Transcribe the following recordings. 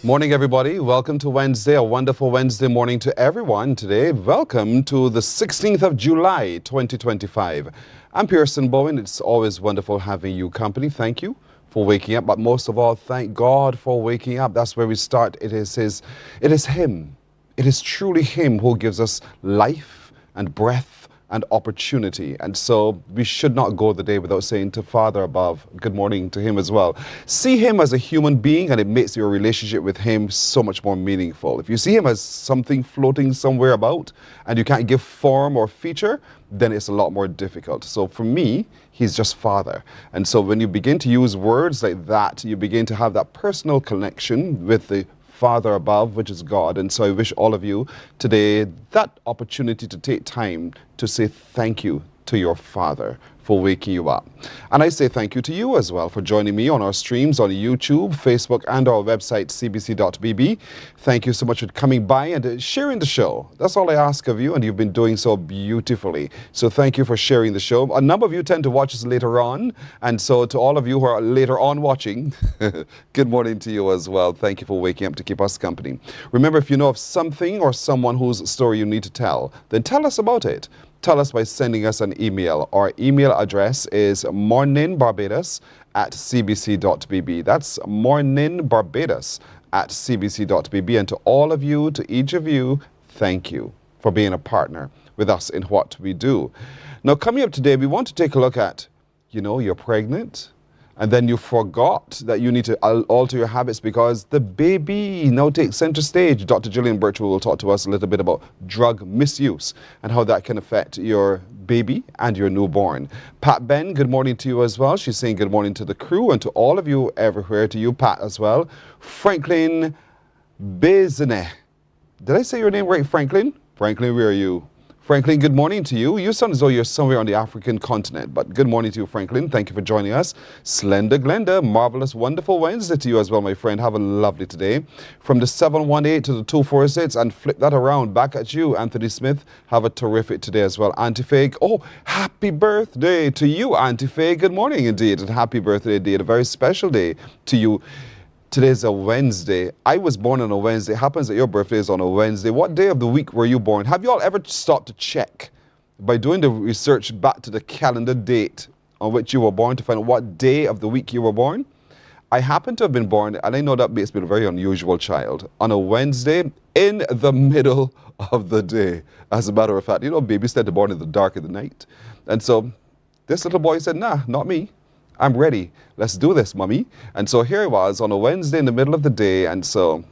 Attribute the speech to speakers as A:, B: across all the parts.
A: Morning, everybody. Welcome to Wednesday, a wonderful Wednesday morning to everyone today. Welcome to the 16th of July, 2025. I'm Pearson Bowen. It's always wonderful having you company. Thank you for waking up, but most of all, thank God for waking up. That's where we start. It is Him. It is truly Him who gives us life and breath and opportunity. And so we should not go the day without saying to Father above, good morning to Him as well. See Him as a human being, and it makes your relationship with Him so much more meaningful. If you see Him as something floating somewhere about and you can't give form or feature, then it's a lot more difficult. So for me, He's just Father. And so when you begin to use words like that, you begin to have that personal connection with the Father above, which is God. And so I wish all of you today that opportunity to take time to say thank you to your Father for waking you up. And I say thank you to you as well for joining me on our streams on YouTube, Facebook, and our website, cbc.bb. Thank you so much for coming by and sharing the show. That's all I ask of you, and you've been doing so beautifully. So thank you for sharing the show. A number of you tend to watch us later on, and so to all of you who are later on watching, good morning to you as well. Thank you for waking up to keep us company. Remember, if you know of something or someone whose story you need to tell, then tell us about it. Tell us by sending us an email. Our email address is morninbarbados@cbc.bb. That's morninbarbados@cbc.bb. And to all of you, to each of you, thank you for being a partner with us in what we do. Now, coming up today, we want to take a look at, you're pregnant, and then you forgot that you need to alter your habits because the baby now takes center stage. Dr. Gillian Birchwood will talk to us a little bit about drug misuse and how that can affect your baby and your newborn. Pat Ben, good morning to you as well. She's saying good morning to the crew and to all of you everywhere, to you, Pat, as well. Franklin Bezene. Did I say your name right, Franklin? Franklin, where are you? Franklin, good morning to you. You sound as though you're somewhere on the African continent, but good morning to you, Franklin. Thank you for joining us. Slender Glenda, marvelous, wonderful Wednesday to you as well, my friend. Have a lovely today. From the 718 to the 246, and flip that around. Back at you, Anthony Smith. Have a terrific today as well. Auntie Faye, happy birthday to you, Auntie Faye. Good morning indeed, and happy birthday indeed. A very special day to you. Today's a Wednesday. I was born on a Wednesday. It happens that your birthday is on a Wednesday. What day of the week were you born? Have you all ever stopped to check by doing the research back to the calendar date on which you were born to find out what day of the week you were born? I happen to have been born, and I know that makes me a very unusual child, on a Wednesday in the middle of the day. As a matter of fact, babies tend to born in the dark of the night. And so this little boy said, nah, not me. I'm ready. Let's do this, Mummy. And so here I was on a Wednesday in the middle of the day. And so,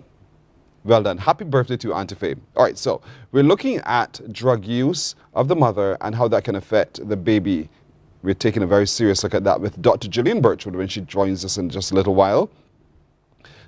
A: well done. Happy birthday to you, Auntie Faye. All right, so we're looking at drug use of the mother and how that can affect the baby. We're taking a very serious look at that with Dr. Gillian Birchwood when she joins us in just a little while.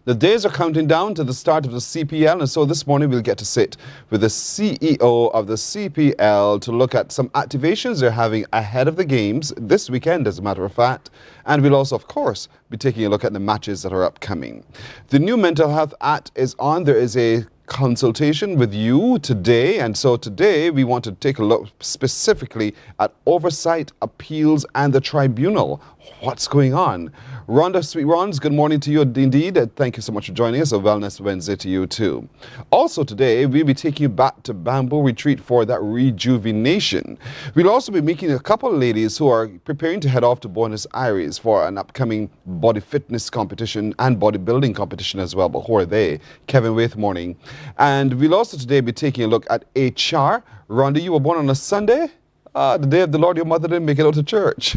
A: The days are counting down to the start of the CPL, and so this morning we'll get to sit with the CEO of the CPL to look at some activations they're having ahead of the games this weekend, as a matter of fact. And we'll also, of course, be taking a look at the matches that are upcoming. The new Mental Health Act is on. There is a consultation with you today, and so today we want to take a look specifically at oversight, appeals, and the tribunal. What's going on? Rhonda Sweet Rons, good morning to you indeed. Thank you so much for joining us. A Wellness Wednesday to you too. Also today, we'll be taking you back to Bamboo Retreat for that rejuvenation. We'll also be meeting a couple of ladies who are preparing to head off to Buenos Aires for an upcoming body fitness competition and bodybuilding competition as well. But who are they? Kevin Waith, morning. And we'll also today be taking a look at HR. Rhonda, you were born on a Sunday? The day of the Lord, your mother didn't make it out to church.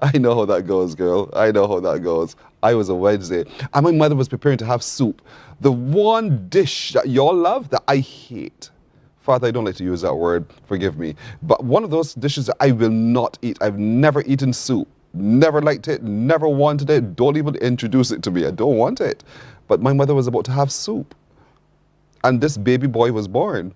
A: I know how that goes, girl. I know how that goes. I was a Wednesday, and my mother was preparing to have soup. The one dish that y'all love that I hate. Father, I don't like to use that word. Forgive me. But one of those dishes that I will not eat. I've never eaten soup. Never liked it. Never wanted it. Don't even introduce it to me. I don't want it. But my mother was about to have soup. And this baby boy was born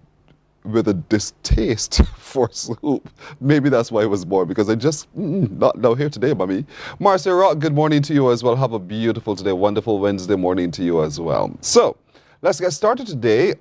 A: with a distaste for soup. Maybe that's why I was born, because I just, not now here today, Mommy. Marcia Rock, good morning to you as well. Have a beautiful today, wonderful Wednesday morning to you as well. So, let's get started today.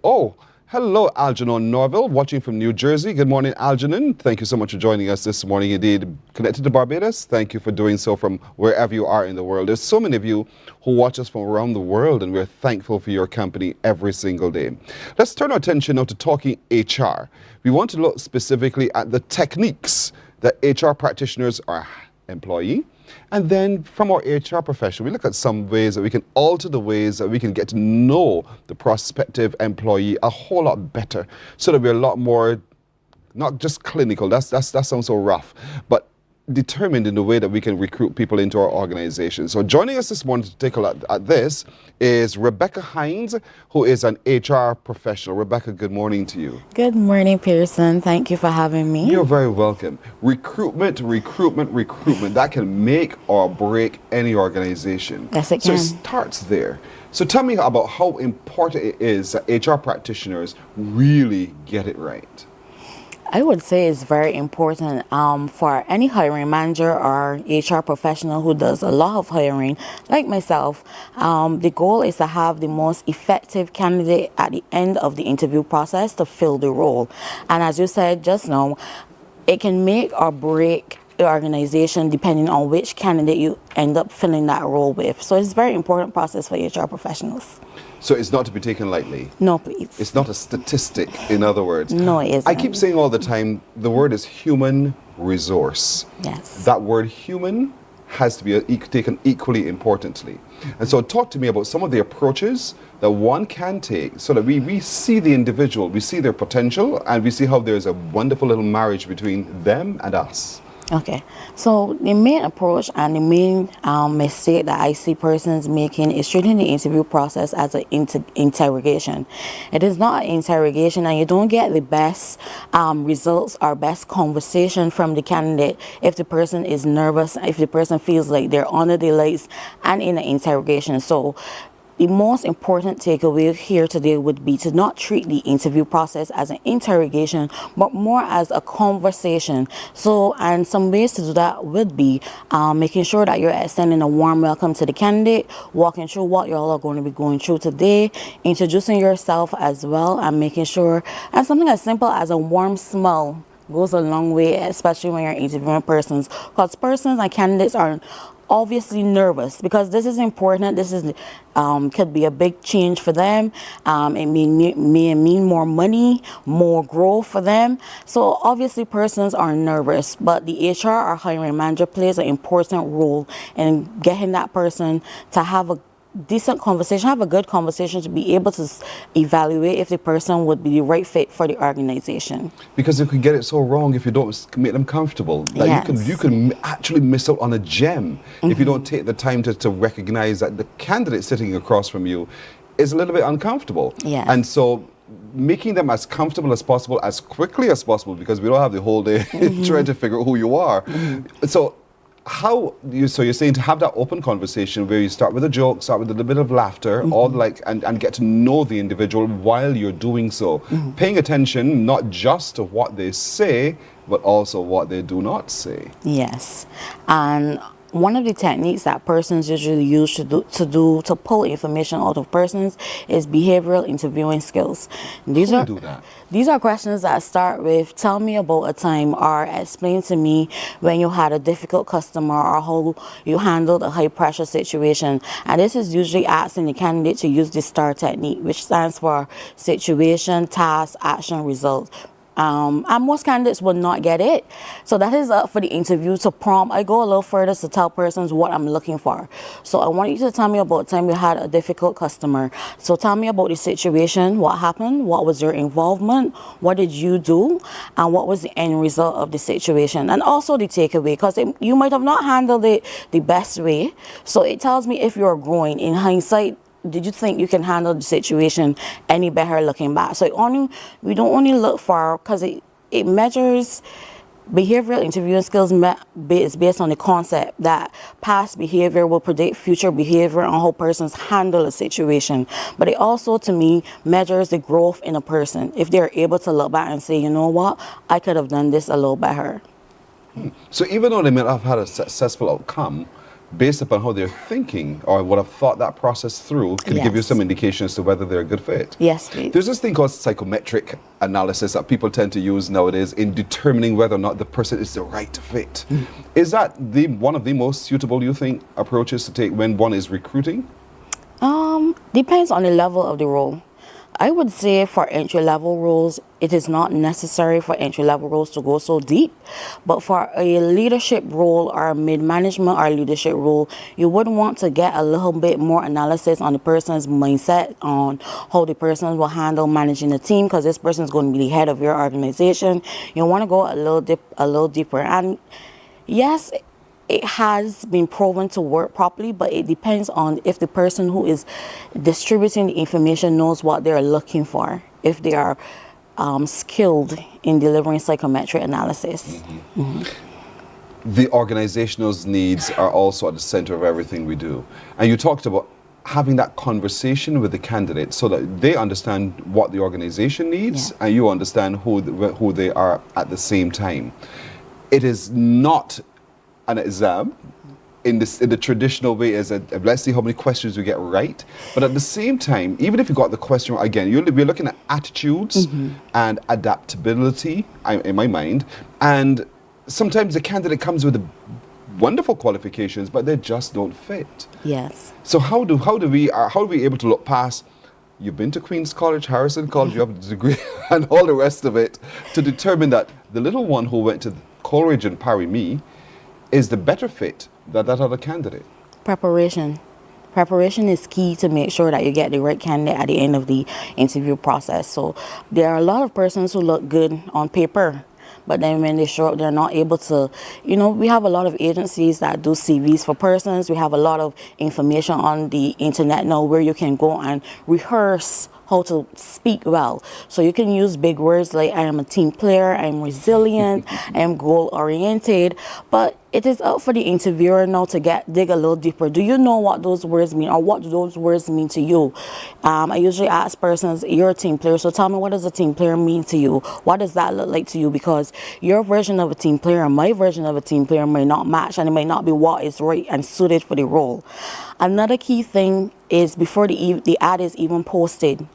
A: Hello, Algernon Norville, watching from New Jersey. Good morning, Algernon. Thank you so much for joining us this morning. Indeed, connected to Barbados, thank you for doing so from wherever you are in the world. There's so many of you who watch us from around the world, and we're thankful for your company every single day. Let's turn our attention now to talking HR. We want to look specifically at the techniques that HR practitioners are employing. And then from our HR profession, we look at some ways that we can alter the ways that we can get to know the prospective employee a whole lot better, so that we're a lot more, not just clinical, that sounds so rough, but determined in the way that we can recruit people into our organization. So joining us this morning to take a look at this is Rebecca Hines, who is an HR professional. Rebecca, good morning to you.
B: Good morning, Pearson. Thank you for having me.
A: You're very welcome. Recruitment. That can make or break any organization.
B: Yes, it
A: so
B: can.
A: it starts there. So tell me about how important it is that HR practitioners really get it right.
B: I would say it's very important for any hiring manager or HR professional who does a lot of hiring, like myself. The goal is to have the most effective candidate at the end of the interview process to fill the role. And as you said just now, it can make or break the organization depending on which candidate you end up filling that role with. So it's a very important process for HR professionals.
A: So it's not to be taken lightly.
B: No, please.
A: It's not a statistic, in other words.
B: No, it isn't.
A: I keep saying all the time, the word is human resource.
B: Yes.
A: That word human has to be taken equally importantly. And so talk to me about some of the approaches that one can take so that we see the individual, we see their potential, and we see how there's a wonderful little marriage between them and us.
B: Okay, so the main approach and the main mistake that I see persons making is treating the interview process as an interrogation. It is not an interrogation, and you don't get the best results or best conversation from the candidate if the person is nervous, if the person feels like they're under the lights and in an interrogation. So the most important takeaway here today would be to not treat the interview process as an interrogation, but more as a conversation. So, and some ways to do that would be making sure that you're extending a warm welcome to the candidate, walking through what you all are going to be going through today, introducing yourself as well, and making sure, and something as simple as a warm smile goes a long way, especially when you're interviewing persons, because persons and candidates are obviously nervous because this is important. This is could be a big change for them. It may mean more money, more growth for them. So obviously persons are nervous, but the HR or hiring manager plays an important role in getting that person to have a decent conversation, have a good conversation, to be able to evaluate if the person would be the right fit for the organization. Because
A: you can get it so wrong if you don't make them comfortable. Like
B: yes.
A: you can actually miss out on a gem if you don't take the time to recognize that the candidate sitting across from you is a little bit uncomfortable.
B: Yes.
A: And so making them as comfortable as possible, as quickly as possible, because we don't have the whole day trying to figure out who you are. So you're saying to have that open conversation where you start with a joke, start with a little bit of laughter, and get to know the individual while you're doing so. Paying attention not just to what they say, but also what they do not say.
B: Yes. And one of the techniques that persons usually use to pull information out of persons is behavioral interviewing skills. These are questions that start with, tell me about a time, or explain to me when you had a difficult customer, or how you handled a high pressure situation. And this is usually asking the candidate to use the STAR technique, which stands for situation, task, action, result. And most candidates will not get it. So that is up for the interview to prompt. I go a little further to tell persons what I'm looking for. So I want you to tell me about the time you had a difficult customer. So tell me about the situation, what happened, what was your involvement, what did you do, and what was the end result of the situation. And also the takeaway, because you might have not handled it the best way. So it tells me if you're growing. In hindsight, did you think you can handle the situation any better looking back? So we don't only look for, because it measures behavioral interviewing skills is based on the concept that past behavior will predict future behavior on how persons handle a situation. But it also, to me, measures the growth in a person. If they're able to look back and say, you know what, I could have done this a little better.
A: So even though they may not have had a successful outcome, based upon how they're thinking or would have thought that process through, can give you some indication as to whether they're a good fit.
B: Yes, please.
A: There's this thing called psychometric analysis that people tend to use nowadays in determining whether or not the person is the right fit. Is that one of the most suitable, you think, approaches to take when one is recruiting?
B: Depends on the level of the role. I would say for entry-level roles, it is not necessary for entry-level roles to go so deep. But for a leadership role or a mid-management or leadership role, you would want to get a little bit more analysis on the person's mindset, on how the person will handle managing the team, because this person is going to be the head of your organization. You want to go a little deeper. And yes, it has been proven to work properly, but it depends on if the person who is distributing the information knows what they're looking for, if they are skilled in delivering psychometric analysis.
A: The organizational needs are also at the center of everything we do. And you talked about having that conversation with the candidate so that they understand what the organization needs and you understand who they are at the same time. It is not an exam in the traditional way as let's see how many questions we get right. But at the same time, even if you got the question right, again, we're looking at attitudes and adaptability, in my mind. And sometimes the candidate comes with wonderful qualifications, but they just don't fit.
B: Yes.
A: So how are we able to look past? You've been to Queen's College, Harrison College, you have a degree, and all the rest of it, to determine that the little one who went to Coleridge and Parry-Me is the better fit than that other candidate?
B: Preparation. Preparation is key to make sure that you get the right candidate at the end of the interview process. So there are a lot of persons who look good on paper, but then when they show up, they're not able to, we have a lot of agencies that do CVs for persons. We have a lot of information on the internet now where you can go and rehearse how to speak well. So you can use big words like I am a team player, I am resilient, I am goal oriented, but it is up for the interviewer now to dig a little deeper. Do you know what those words mean, or what do those words mean to you? I usually ask persons, you're a team player, so tell me, what does a team player mean to you? What does that look like to you? Because your version of a team player and my version of a team player may not match, and it may not be what is right and suited for the role. Another key thing is before the ad is even posted,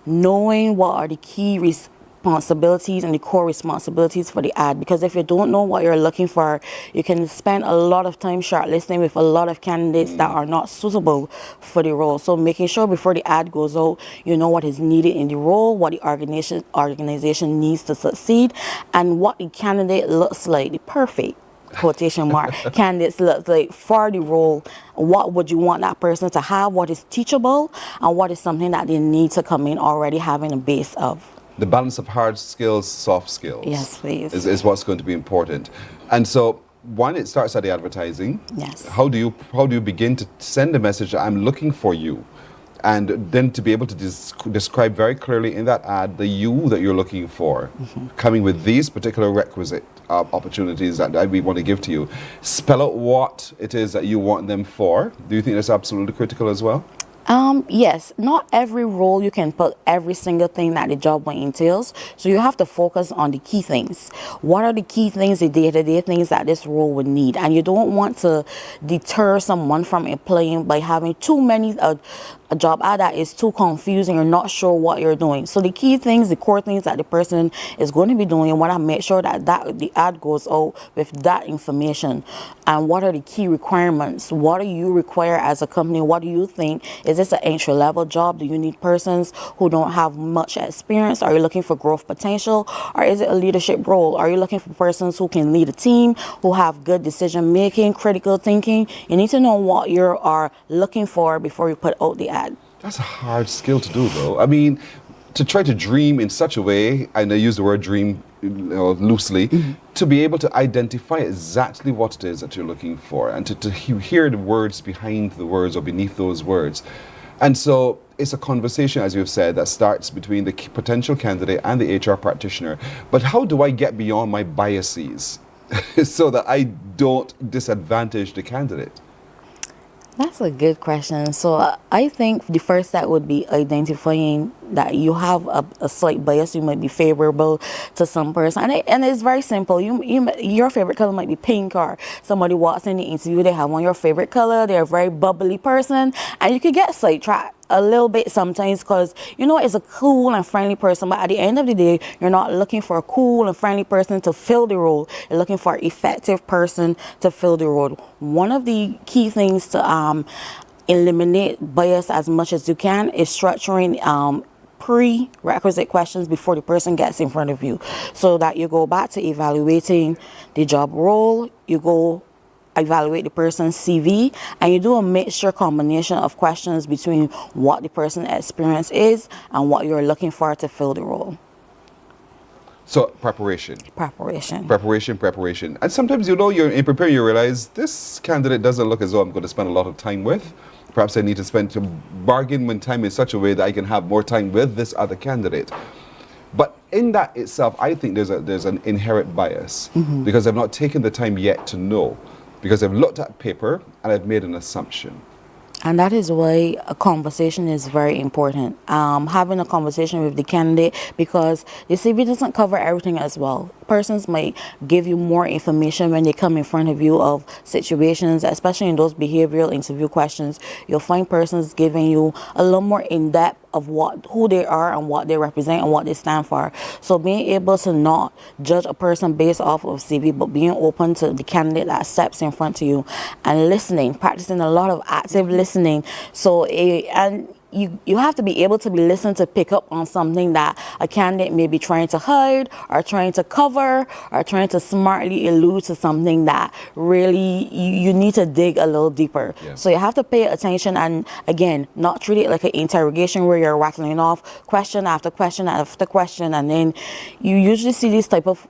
B: knowing what are the key responsibilities and the core responsibilities for the ad. Because if you don't know what you're looking for, you can spend a lot of time shortlisting with a lot of candidates that are not suitable for the role. So making sure before the ad goes out, you know what is needed in the role, what the organization needs to succeed, and what the candidate looks like, the perfect quotation mark candidates look like for the role. What would you want that person to have? What is teachable, and what is something that they need to come in already having a base of?
A: The balance of hard skills, soft skills.
B: Yes, please.
A: Is what's going to be important. And so, one, it starts at the advertising.
B: Yes.
A: How do you begin to send a message that I'm looking for you? And then to be able to describe very clearly in that ad the you that you're looking for, coming with these particular requisite opportunities that we want to give to you. Spell out what it is that you want them for. Do you think that's absolutely critical as well?
B: Yes, not every role you can put every single thing that the job entails. So you have to focus on the key things. What are the key things, the day-to-day things that this role would need? And you don't want to deter someone from applying by having too many a job ad that is too confusing or not sure what you're doing. So the key things, the core things that the person is going to be doing, you want to make sure that the ad goes out with that information. And what are the key requirements? What do you require as a company? What do you think? Is this an entry-level job? Do you need persons who don't have much experience? Are you looking for growth potential? Or is it a leadership role? Are you looking for persons who can lead a team, who have good decision-making, critical thinking? You need to know what you are looking for before you put out the ad.
A: That's a hard skill to do, though. I mean, to try to dream in such a way, and I use the word dream loosely, to be able to identify exactly what it is that you're looking for, and to hear the words behind the words or beneath those words. And so it's a conversation, as you've said, that starts between the potential candidate and the HR practitioner. But how do I get beyond my biases so that I don't disadvantage the candidate?
B: That's a good question. So I think the first step would be identifying that you have a slight bias. You might be favorable to some person, and it's very simple. Your favorite color might be pink, or somebody walks in the interview, they have on your favorite color, they're a very bubbly person, and you could get sidetracked a little bit sometimes because it's a cool and friendly person, but at the end of the day, you're not looking for a cool and friendly person to fill the role. You're looking for an effective person to fill the role. One of the key things to eliminate bias as much as you can is structuring prerequisite questions before the person gets in front of you, so that you go back to evaluating the job role, you go evaluate the person's CV, and you do a mixture combination of questions between what the person's experience is and what you're looking for to fill the role.
A: So preparation. And sometimes you're in preparing, you realize this candidate doesn't look as though I'm going to spend a lot of time with. Perhaps I need to spend some bargain time in such a way that I can have more time with this other candidate. But in that itself, I think there's an inherent bias because I've not taken the time yet to know, because I've looked at paper and I've made an assumption.
B: And that is why a conversation is very important. Having a conversation with the candidate, because the CV doesn't cover everything as well. Persons might give you more information when they come in front of you of situations, especially in those behavioral interview questions. You'll find persons giving you a little more in-depth of who they are and what they represent and what they stand for. So being able to not judge a person based off of CV, but being open to the candidate that steps in front of you and listening, practicing a lot of active listening. So you have to be able to be listened to pick up on something that a candidate may be trying to hide or trying to cover or trying to smartly allude to something that really you need to dig a little deeper. Yeah. So you have to pay attention and, again, not treat it like an interrogation where you're rattling off question after question after question, and then you usually see these type of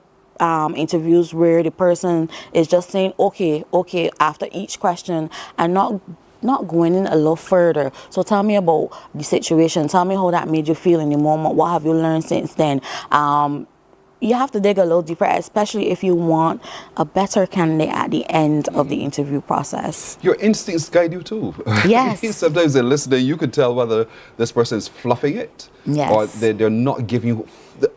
B: interviews where the person is just saying okay after each question and not going in a little further. So tell me about the situation. Tell me how that made you feel in the moment. What have you learned since then? You have to dig a little deeper, especially if you want a better candidate at the end of the interview process.
A: Your instincts guide you too.
B: Yes.
A: Sometimes they're listening, you can tell whether this person is fluffing it,
B: yes,
A: or they're not giving you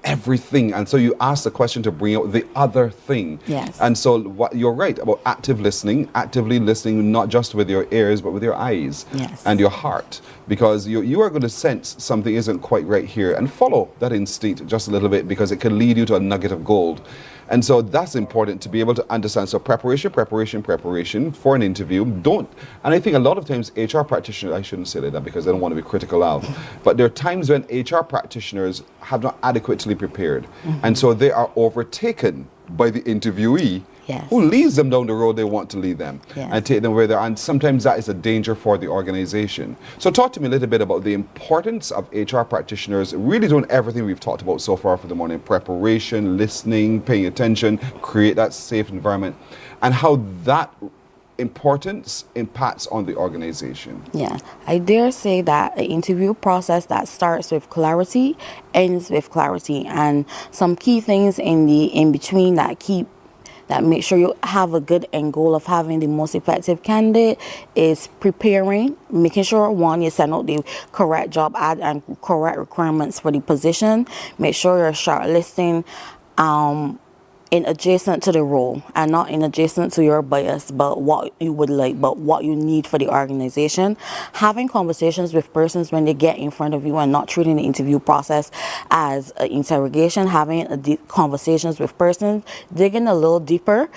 A: everything. And so you ask the question to bring out the other thing.
B: Yes.
A: And so you're right about actively listening, not just with your ears, but with your eyes,
B: yes,
A: and your heart. Because you are going to sense something isn't quite right here and follow that instinct just a little bit, because it can lead you to a nugget of gold. And so that's important to be able to understand. So preparation for an interview. And I think a lot of times HR practitioners, I shouldn't say that because I don't want to be critical of, but there are times when HR practitioners have not adequately prepared. And so they are overtaken by the interviewee,
B: yes,
A: who leads them down the road they want to lead them,
B: yes,
A: and take them where they're. And sometimes that is a danger for the organization. So talk to me a little bit about the importance of HR practitioners really doing everything we've talked about so far for the morning: preparation, listening, paying attention, create that safe environment, and how that importance impacts on the organization.
B: Yeah, I dare say that an interview process that starts with clarity ends with clarity, and some key things in between that make sure you have a good end goal of having the most effective candidate is preparing, making sure, one, you send out the correct job ad and correct requirements for the position. Make sure you're shortlisting in adjacent to the role and not in adjacent to your bias, but what you would like, but what you need for the organization. Having conversations with persons when they get in front of you and not treating the interview process as an interrogation. Having conversations with persons, digging a little deeper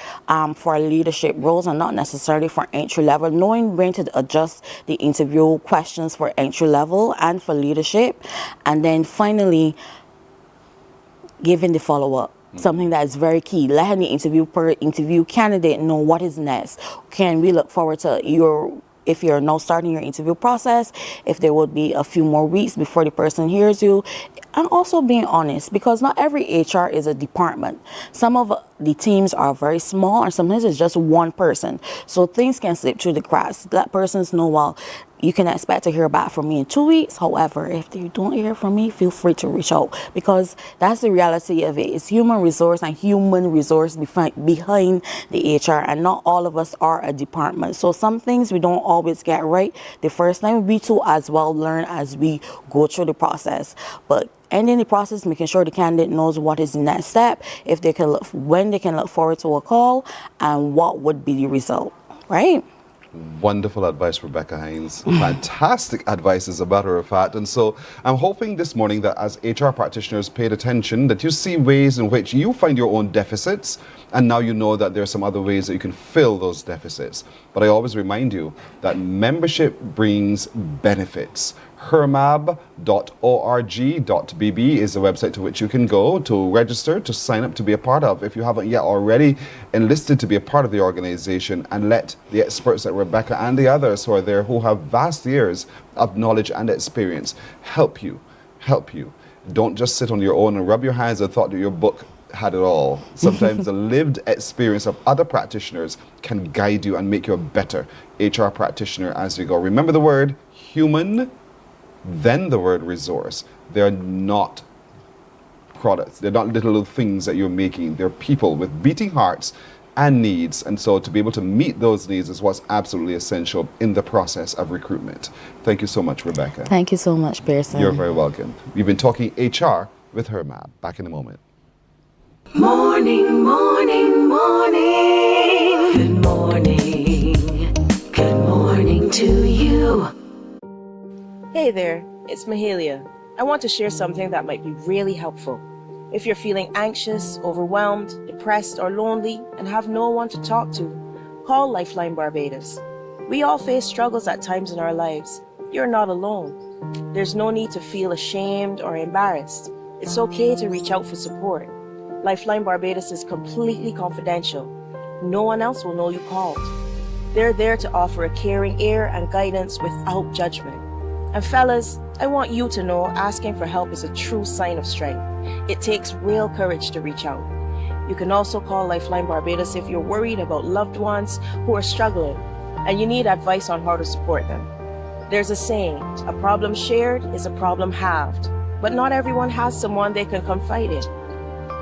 B: for leadership roles and not necessarily for entry level. Knowing when to adjust the interview questions for entry level and for leadership. And then finally, giving the follow-up. Something that is very key. Letting the interview candidate know what is next. Can we look forward to if you're now starting your interview process, if there would be a few more weeks before the person hears you, and also being honest, because not every HR is a department. Some of the teams are very small, and sometimes it's just one person. So things can slip through the cracks. Let persons know, well, you can expect to hear back from me in 2 weeks. However, if you don't hear from me, feel free to reach out, because that's the reality of it. It's human resource and human resource behind the HR, and not all of us are a department. So some things we don't always get right the first time. We too as well learn as we go through the process. But ending the process, making sure the candidate knows what is the next step, if they can when they can look forward to a call, and what would be the result, right?
A: Wonderful advice, Rebecca Haynes. Fantastic advice, as a matter of fact. And so I'm hoping this morning that as HR practitioners paid attention, that you see ways in which you find your own deficits, and now you know that there are some other ways that you can fill those deficits. But I always remind you that membership brings benefits. hermab.org.bb is the website to which you can go to register, to sign up, to be a part of. If you haven't yet already enlisted to be a part of the organization, and let the experts like Rebecca and the others who are there, who have vast years of knowledge and experience, help you. Don't just sit on your own and rub your hands and thought that your book had it all. Sometimes the lived experience of other practitioners can guide you and make you a better HR practitioner as you go. Remember the word human, then the word resource. They're not products. They're not little things that you're making. They're people with beating hearts and needs. And so to be able to meet those needs is what's absolutely essential in the process of recruitment. Thank you so much, Rebecca.
B: Thank you so much, Pearson.
A: You're very welcome. You've been talking HR with Hermab. Back in a moment.
C: Morning, morning, morning. Good morning. Good morning to you.
D: Hey there, it's Mahalia. I want to share something that might be really helpful. If you're feeling anxious, overwhelmed, depressed, or lonely and have no one to talk to, call Lifeline Barbados. We all face struggles at times in our lives. You're not alone. There's no need to feel ashamed or embarrassed. It's okay to reach out for support. Lifeline Barbados is completely confidential. No one else will know you called. They're there to offer a caring ear and guidance without judgment. And fellas, I want you to know asking for help is a true sign of strength. It takes real courage to reach out. You can also call Lifeline Barbados if you're worried about loved ones who are struggling and you need advice on how to support them. There's a saying, a problem shared is a problem halved, but not everyone has someone they can confide in.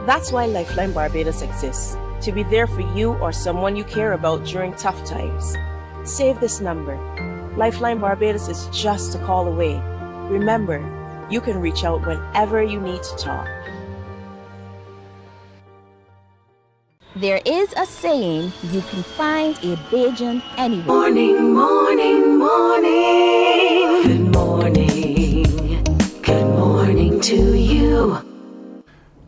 D: That's why Lifeline Barbados exists, to be there for you or someone you care about during tough times. Save this number. Lifeline Barbados is just a call away. Remember, you can reach out whenever you need to talk.
E: There is a saying, you can find a Bajan anywhere.
C: Morning, morning, morning. Good morning. Good morning to you.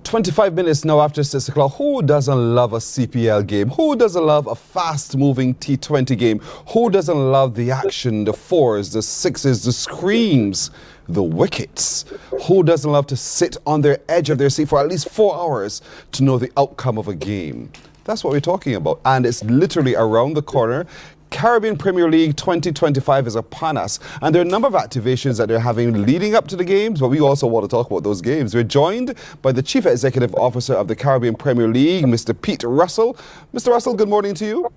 A: 25 minutes now after 6 o'clock. Who doesn't love a CPL game? Who doesn't love a fast-moving T20 game? Who doesn't love the action, the fours, the sixes, the screams, the wickets? Who doesn't love to sit on their edge of their seat for at least 4 hours to know the outcome of a game? That's what we're talking about. And it's literally around the corner. Caribbean Premier League 2025 is upon us, and there are a number of activations that they're having leading up to the games, but we also want to talk about those games. We're joined by the Chief Executive Officer of the Caribbean Premier League, Mr. Pete Russell. Mr. Russell, good morning to you.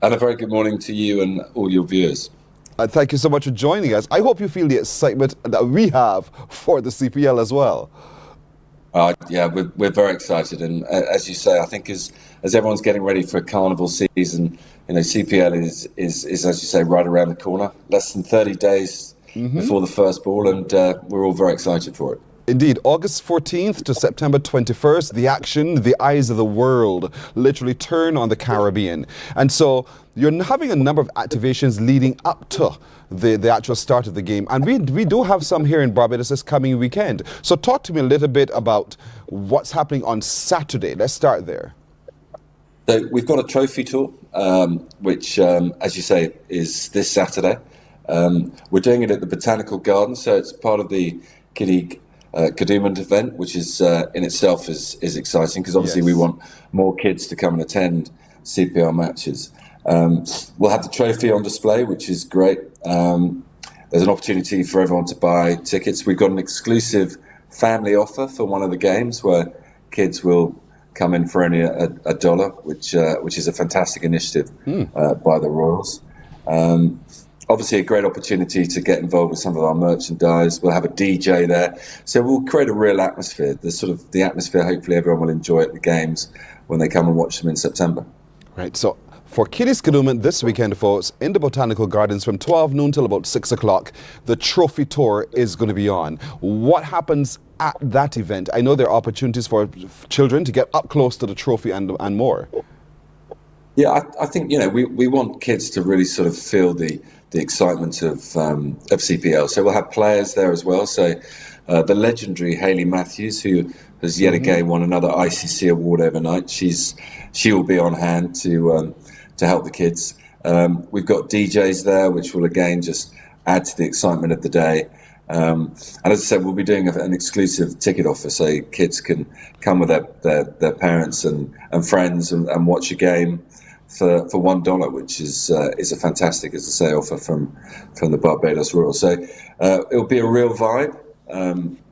F: And a very good morning to you and all your viewers.
A: Thank you so much for joining us. I hope you feel the excitement that we have for the CPL as well.
F: Yeah, we're very excited, and as you say, I think as everyone's getting ready for carnival season, CPL is as you say, right around the corner. Less than 30 days before the first ball, and we're all very excited for it.
A: Indeed, August 14th to September 21st, the action, the eyes of the world literally turn on the Caribbean. And so you're having a number of activations leading up to the actual start of the game. And we do have some here in Barbados this coming weekend. So talk to me a little bit about what's happening on Saturday. Let's start there.
F: So we've got a trophy tour, which, as you say, is this Saturday. We're doing it at the Botanical Gardens, so it's part of the Kiddie Kadooment event, which is in itself is exciting, because obviously we want more kids to come and attend CPL matches. We'll have the trophy on display, which is great. There's an opportunity for everyone to buy tickets. We've got an exclusive family offer for one of the games where kids will come in for only $1, which is a fantastic initiative by the Royals. Obviously, a great opportunity to get involved with some of our merchandise. We'll have a DJ there, so we'll create a real atmosphere. The atmosphere. Hopefully, everyone will enjoy at the games when they come and watch them in September.
A: Right. So for Kiddies Kadooment this weekend, folks, in the Botanical Gardens from 12 noon till about 6 o'clock, the trophy tour is going to be on. What happens at that event? I know there are opportunities for children to get up close to the trophy and more.
F: Yeah, I think we want kids to really sort of feel the excitement of CPL. So we'll have players there as well. So the legendary Hayley Matthews, who has yet again won another ICC award overnight, she will be on hand to help the kids. We've got DJs there, which will again just add to the excitement of the day. And as I said, we'll be doing an exclusive ticket offer, so kids can come with their parents and friends and watch a game for $1, which is a fantastic, as I say, offer from the Barbados Royal. So it'll be a real vibe,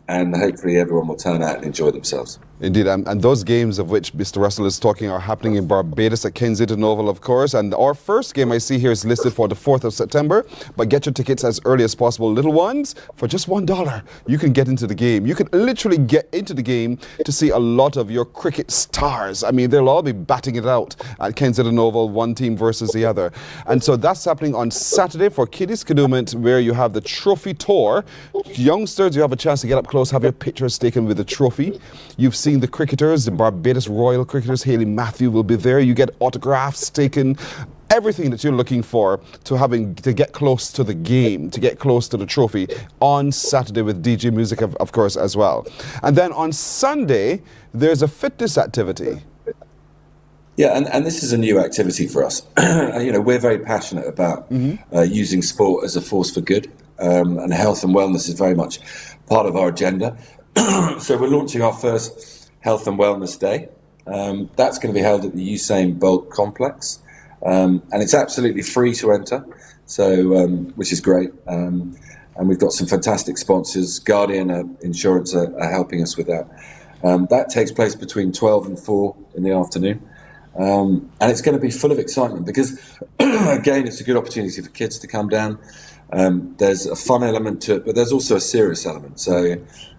F: and hopefully everyone will turn out and enjoy themselves.
A: Indeed, and those games of which Mr. Russell is talking are happening in Barbados at Kensington Oval, of course. And our first game I see here is listed for the 4th of September. But get your tickets as early as possible. Little ones, for just $1, you can get into the game. You can literally get into the game to see a lot of your cricket stars. I mean, they'll all be batting it out at Kensington Oval, one team versus the other. And so that's happening on Saturday for Kiddies Kadooment, where you have the trophy tour. Youngsters, you have a chance to get up close, have your pictures taken with the trophy. You've seen the cricketers, the Barbados Royal cricketers. Hayley Matthew will be there. You get autographs taken, everything that you're looking for to get close to the game, to get close to the trophy on Saturday with DJ music, of course, as well. And then on Sunday, there's a fitness activity.
F: Yeah, and this is a new activity for us. We're very passionate about using sport as a force for good, and health and wellness is very much part of our agenda. So we're launching our first Health and Wellness Day. That's going to be held at the Usain Bolt complex, and it's absolutely free to enter, so which is great. And we've got some fantastic sponsors. Guardian Insurance are helping us with that. That takes place between 12 and 4 in the afternoon. And it's going to be full of excitement because, again, it's a good opportunity for kids to come down. There's a fun element to it, but there's also a serious element. So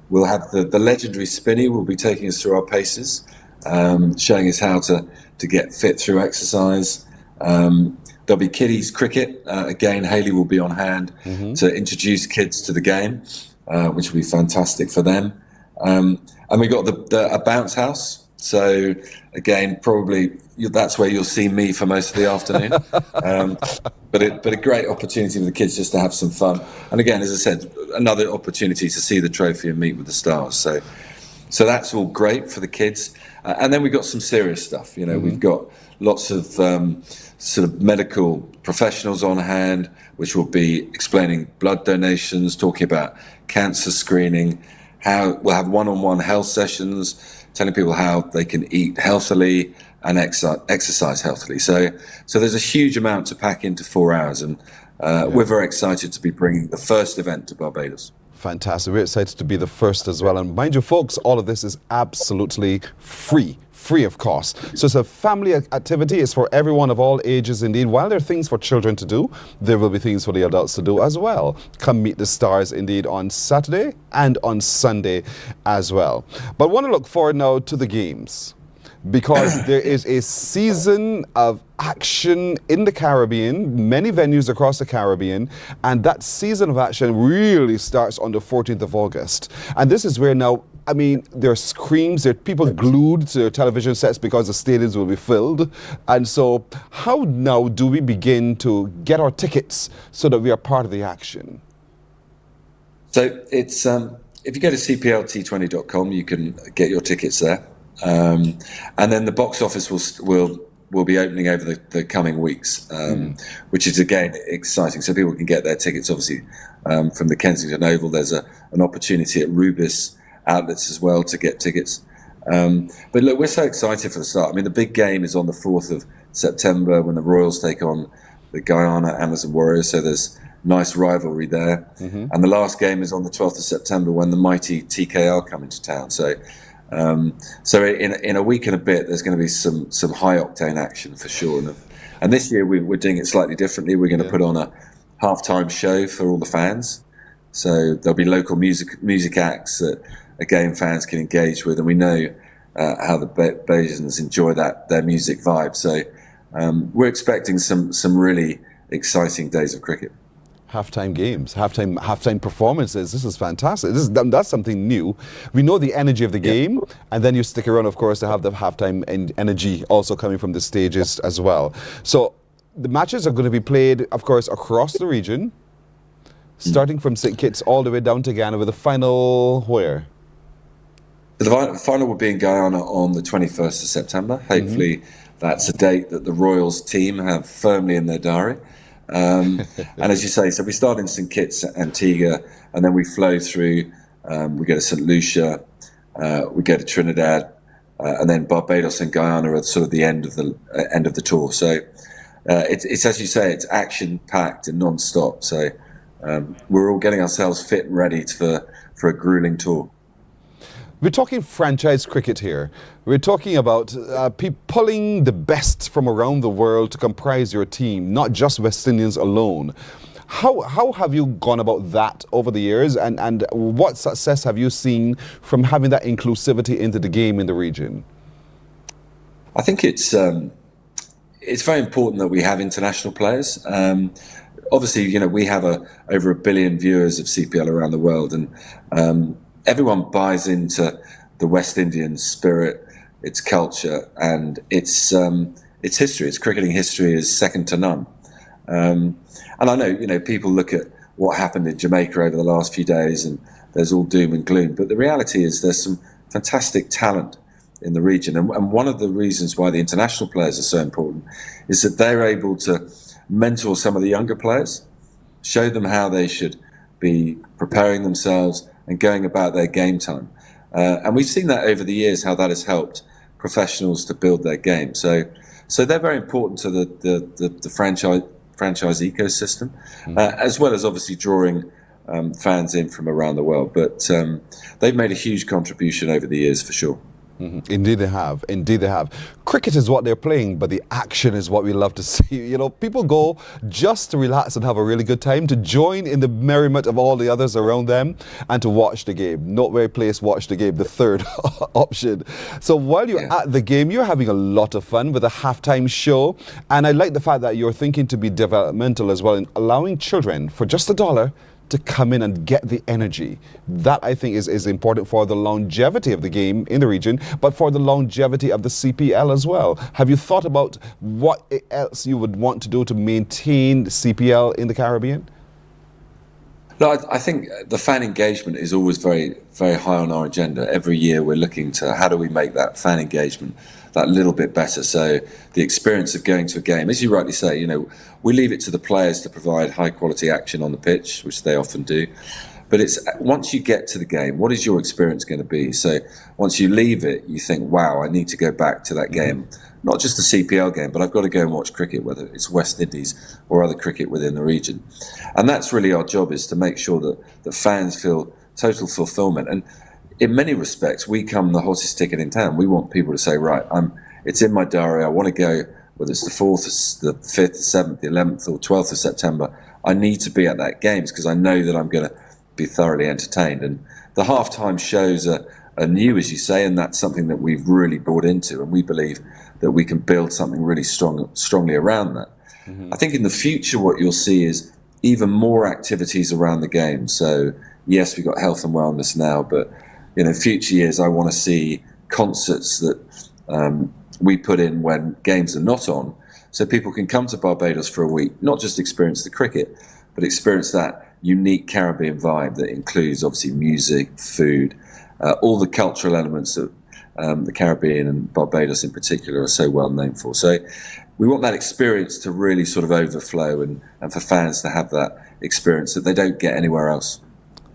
F: we'll have the legendary Spinny will be taking us through our paces, showing us how to get fit through exercise. There'll be kiddies cricket. Again, Hayley will be on hand to introduce kids to the game, which will be fantastic for them. And we've got a bounce house. So again, probably that's where you'll see me for most of the afternoon. But a great opportunity for the kids just to have some fun. And again, as I said, another opportunity to see the trophy and meet with the stars. So that's all great for the kids. And then we've got some serious stuff. We've got lots of sort of medical professionals on hand, which will be explaining blood donations, talking about cancer screening, how we'll have one-on-one health sessions, telling people how they can eat healthily and exercise healthily. So there's a huge amount to pack into 4 hours, and we're very excited to be bringing the first event to Barbados.
A: Fantastic. We're excited to be the first as well. And mind you, folks, all of this is absolutely free of cost. So it's a family activity. It's for everyone of all ages indeed. While there are things for children to do, there will be things for the adults to do as well. Come meet the stars indeed on Saturday and on Sunday as well. But I want to look forward now to the games, because there is a season of action in the Caribbean, many venues across the Caribbean, and that season of action really starts on the 14th of August. And this is where now, I mean, there are screens, there are people glued to their television sets because the stadiums will be filled. And so how now do we begin to get our tickets so that we are part of the action?
F: So it's if you go to cplt20.com, you can get your tickets there. And then the box office will be opening over the coming weeks, which is again exciting. So people can get their tickets. Obviously, from the Kensington Oval, there's an opportunity at Rubis outlets as well to get tickets. But look, we're so excited for the start. I mean, the big game is on the 4th of September when the Royals take on the Guyana Amazon Warriors. So there's nice rivalry there. And the last game is on the 12th of September when the mighty TKR come into town. So in a week and a bit, there's going to be some high octane action for sure. And this year we're doing it slightly differently. We're going to put on a halftime show for all the fans. So there'll be local music acts that again fans can engage with, and we know how the Bajans enjoy their music vibe. So we're expecting some really exciting days of cricket.
A: Halftime games, halftime performances. This is fantastic. That's something new. We know the energy of the game, and then you stick around, of course, to have the halftime energy also coming from the stages as well. So the matches are going to be played, of course, across the region, starting from St. Kitts all the way down to Ghana, with the final where?
F: The final will be in Guyana on the 21st of September. Hopefully that's a date that the Royals team have firmly in their diary. And as you say, so we start in St. Kitts, Antigua, and then we flow through. We go to St. Lucia, we go to Trinidad, and then Barbados and Guyana are sort of the end of the tour. So it's as you say, it's action packed and non-stop. So we're all getting ourselves fit and ready for a grueling tour.
A: We're talking franchise cricket here. We're talking about pulling the best from around the world to comprise your team, not just West Indians alone. How have you gone about that over the years, and what success have you seen from having that inclusivity into the game in the region?
F: I think it's very important that we have international players. Obviously, you know, we have over 1 billion viewers of CPL around the world, and everyone buys into the West Indian spirit, its culture, and its history. Its cricketing history is second to none. And I know, you know, people look at what happened in Jamaica over the last few days, and there's all doom and gloom. But the reality is, there's some fantastic talent in the region, and one of the reasons why the international players are so important is that they're able to mentor some of the younger players, show them how they should be preparing themselves and going about their game time. And we've seen that over the years, how that has helped professionals to build their game. So they're very important to the franchise ecosystem, as well as obviously drawing fans in from around the world. But they've made a huge contribution over the years, for sure.
A: Indeed they have. Indeed they have. Cricket is what they're playing, but the action is what we love to see. You know, people go just to relax and have a really good time, to join in the merriment of all the others around them, and to watch the game. Not where place watch the game, the third option. So while you're at the game, you're having a lot of fun with a halftime show. And I like the fact that you're thinking to be developmental as well, in allowing children for just $1 to come in and get the energy. That, I think, is important for the longevity of the game in the region, but for the longevity of the CPL as well. Have you thought about what else you would want to do to maintain the CPL in the Caribbean?
F: No, I think the fan engagement is always very, very high on our agenda. Every year we're looking to how do we make that fan engagement that little bit better. So the experience of going to a game, as you rightly say, you know, we leave it to the players to provide high quality action on the pitch, which they often do. But it's once you get to the game, what is your experience going to be? So once you leave it, you think, wow, I need to go back to that game. Not just the CPL game, but I've got to go and watch cricket, whether it's West Indies or other cricket within the region. And that's really our job, is to make sure that fans feel total fulfillment. And in many respects, we come the hottest ticket in town. We want people to say, right, it's in my diary, I want to go, whether it's the 4th, the 5th, the 7th, the 11th or 12th of September. I need to be at that games because I know that I'm going to be thoroughly entertained. And the halftime shows are new, as you say, and that's something that we've really bought into, and we believe that we can build something really strongly around that. I think in the future what you'll see is even more activities around the game. So yes, we've got health and wellness now, but you know, future years I want to see concerts that we put in when games are not on, so people can come to Barbados for a week, not just experience the cricket, but experience that unique Caribbean vibe that includes obviously music, food, all the cultural elements that the Caribbean and Barbados in particular are so well known for. So we want that experience to really sort of overflow and for fans to have that experience that they don't get anywhere else.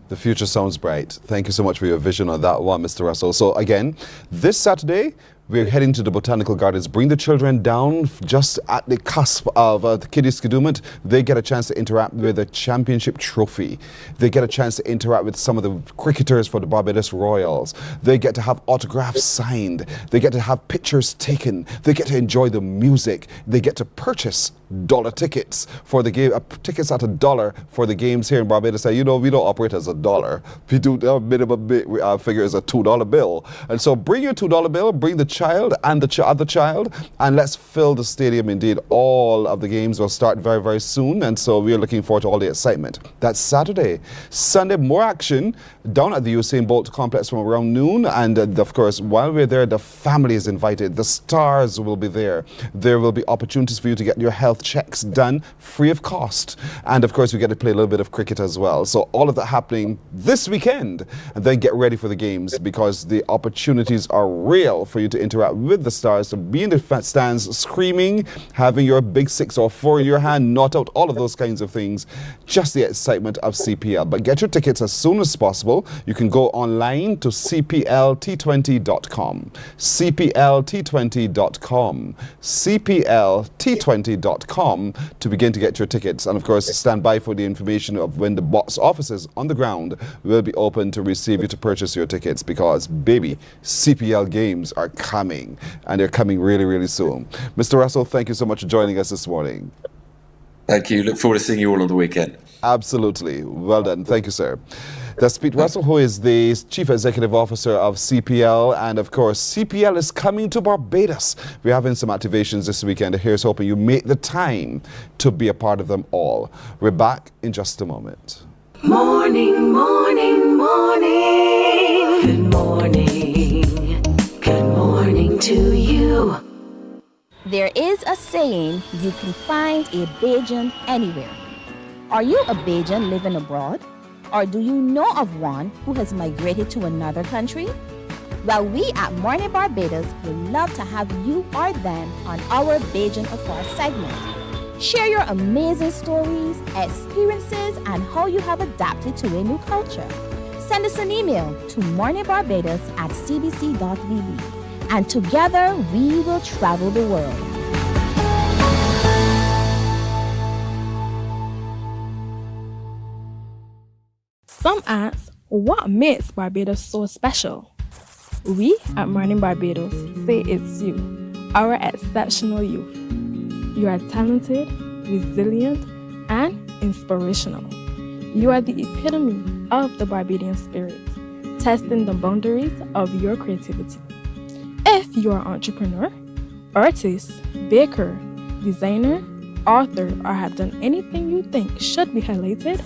A: The future sounds bright. Thank you so much for your vision on that one, Mr. Russell. So again, this Saturday, we're heading to the Botanical Gardens. Bring the children down just at the cusp of the Kiddies Kadooment. They get a chance to interact with a championship trophy. They get a chance to interact with some of the cricketers for the Barbados Royals. They get to have autographs signed. They get to have pictures taken. They get to enjoy the music. They get to purchase $1 tickets for the game, tickets at $1 for the games here in Barbados. We don't operate as $1. We do, our minimum figure is a $2 bill. And so bring your $2 bill, bring the child and the other child, and let's fill the stadium indeed. All of the games will start very, very soon, and so we are looking forward to all the excitement. That's Saturday. Sunday, more action down at the Usain Bolt complex from around noon, and of course, while we're there, the family is invited. The stars will be there. There will be opportunities for you to get your health checks done free of cost, and of course, we get to play a little bit of cricket as well. So all of that happening this weekend, and then get ready for the games, because the opportunities are real for you to interact with the stars, to be in the stands screaming, having your big 6 or 4 in your hand, not out, all of those kinds of things. Just the excitement of CPL. But get your tickets as soon as possible. You can go online to cplT20.com. cplT20.com. cplT20.com to begin to get your tickets. And of course, stand by for the information of when the box offices on the ground will be open to receive you to purchase your tickets, because baby, CPL games are coming, and they're coming really, really soon. Mr. Russell, thank you so much for joining us this morning.
F: Thank you. Look forward to seeing you all on the weekend.
A: Absolutely. Well done. Thank you, sir. That's Pete Russell, who is the Chief Executive Officer of CPL. And of course, CPL is coming to Barbados. We're having some activations this weekend. Here's hoping you make the time to be a part of them all. We're back in just a moment.
C: Morning, morning, morning. Good morning. Good morning to you.
E: There is a saying, you can find a Bajan anywhere. Are you a Bajan living abroad? Or do you know of one who has migrated to another country? Well, we at Mornin Barbados would love to have you or them on our Bajan Affair segment. Share your amazing stories, experiences, and how you have adapted to a new culture. Send us an email to morninbarbados@cbc.bb. And together we will travel the world.
G: Some ask, what makes Barbados so special? We at Mornin Barbados say it's you, our exceptional youth. You are talented, resilient, and inspirational. You are the epitome of the Barbadian spirit, testing the boundaries of your creativity. If you are an entrepreneur, artist, baker, designer, author, or have done anything you think should be highlighted,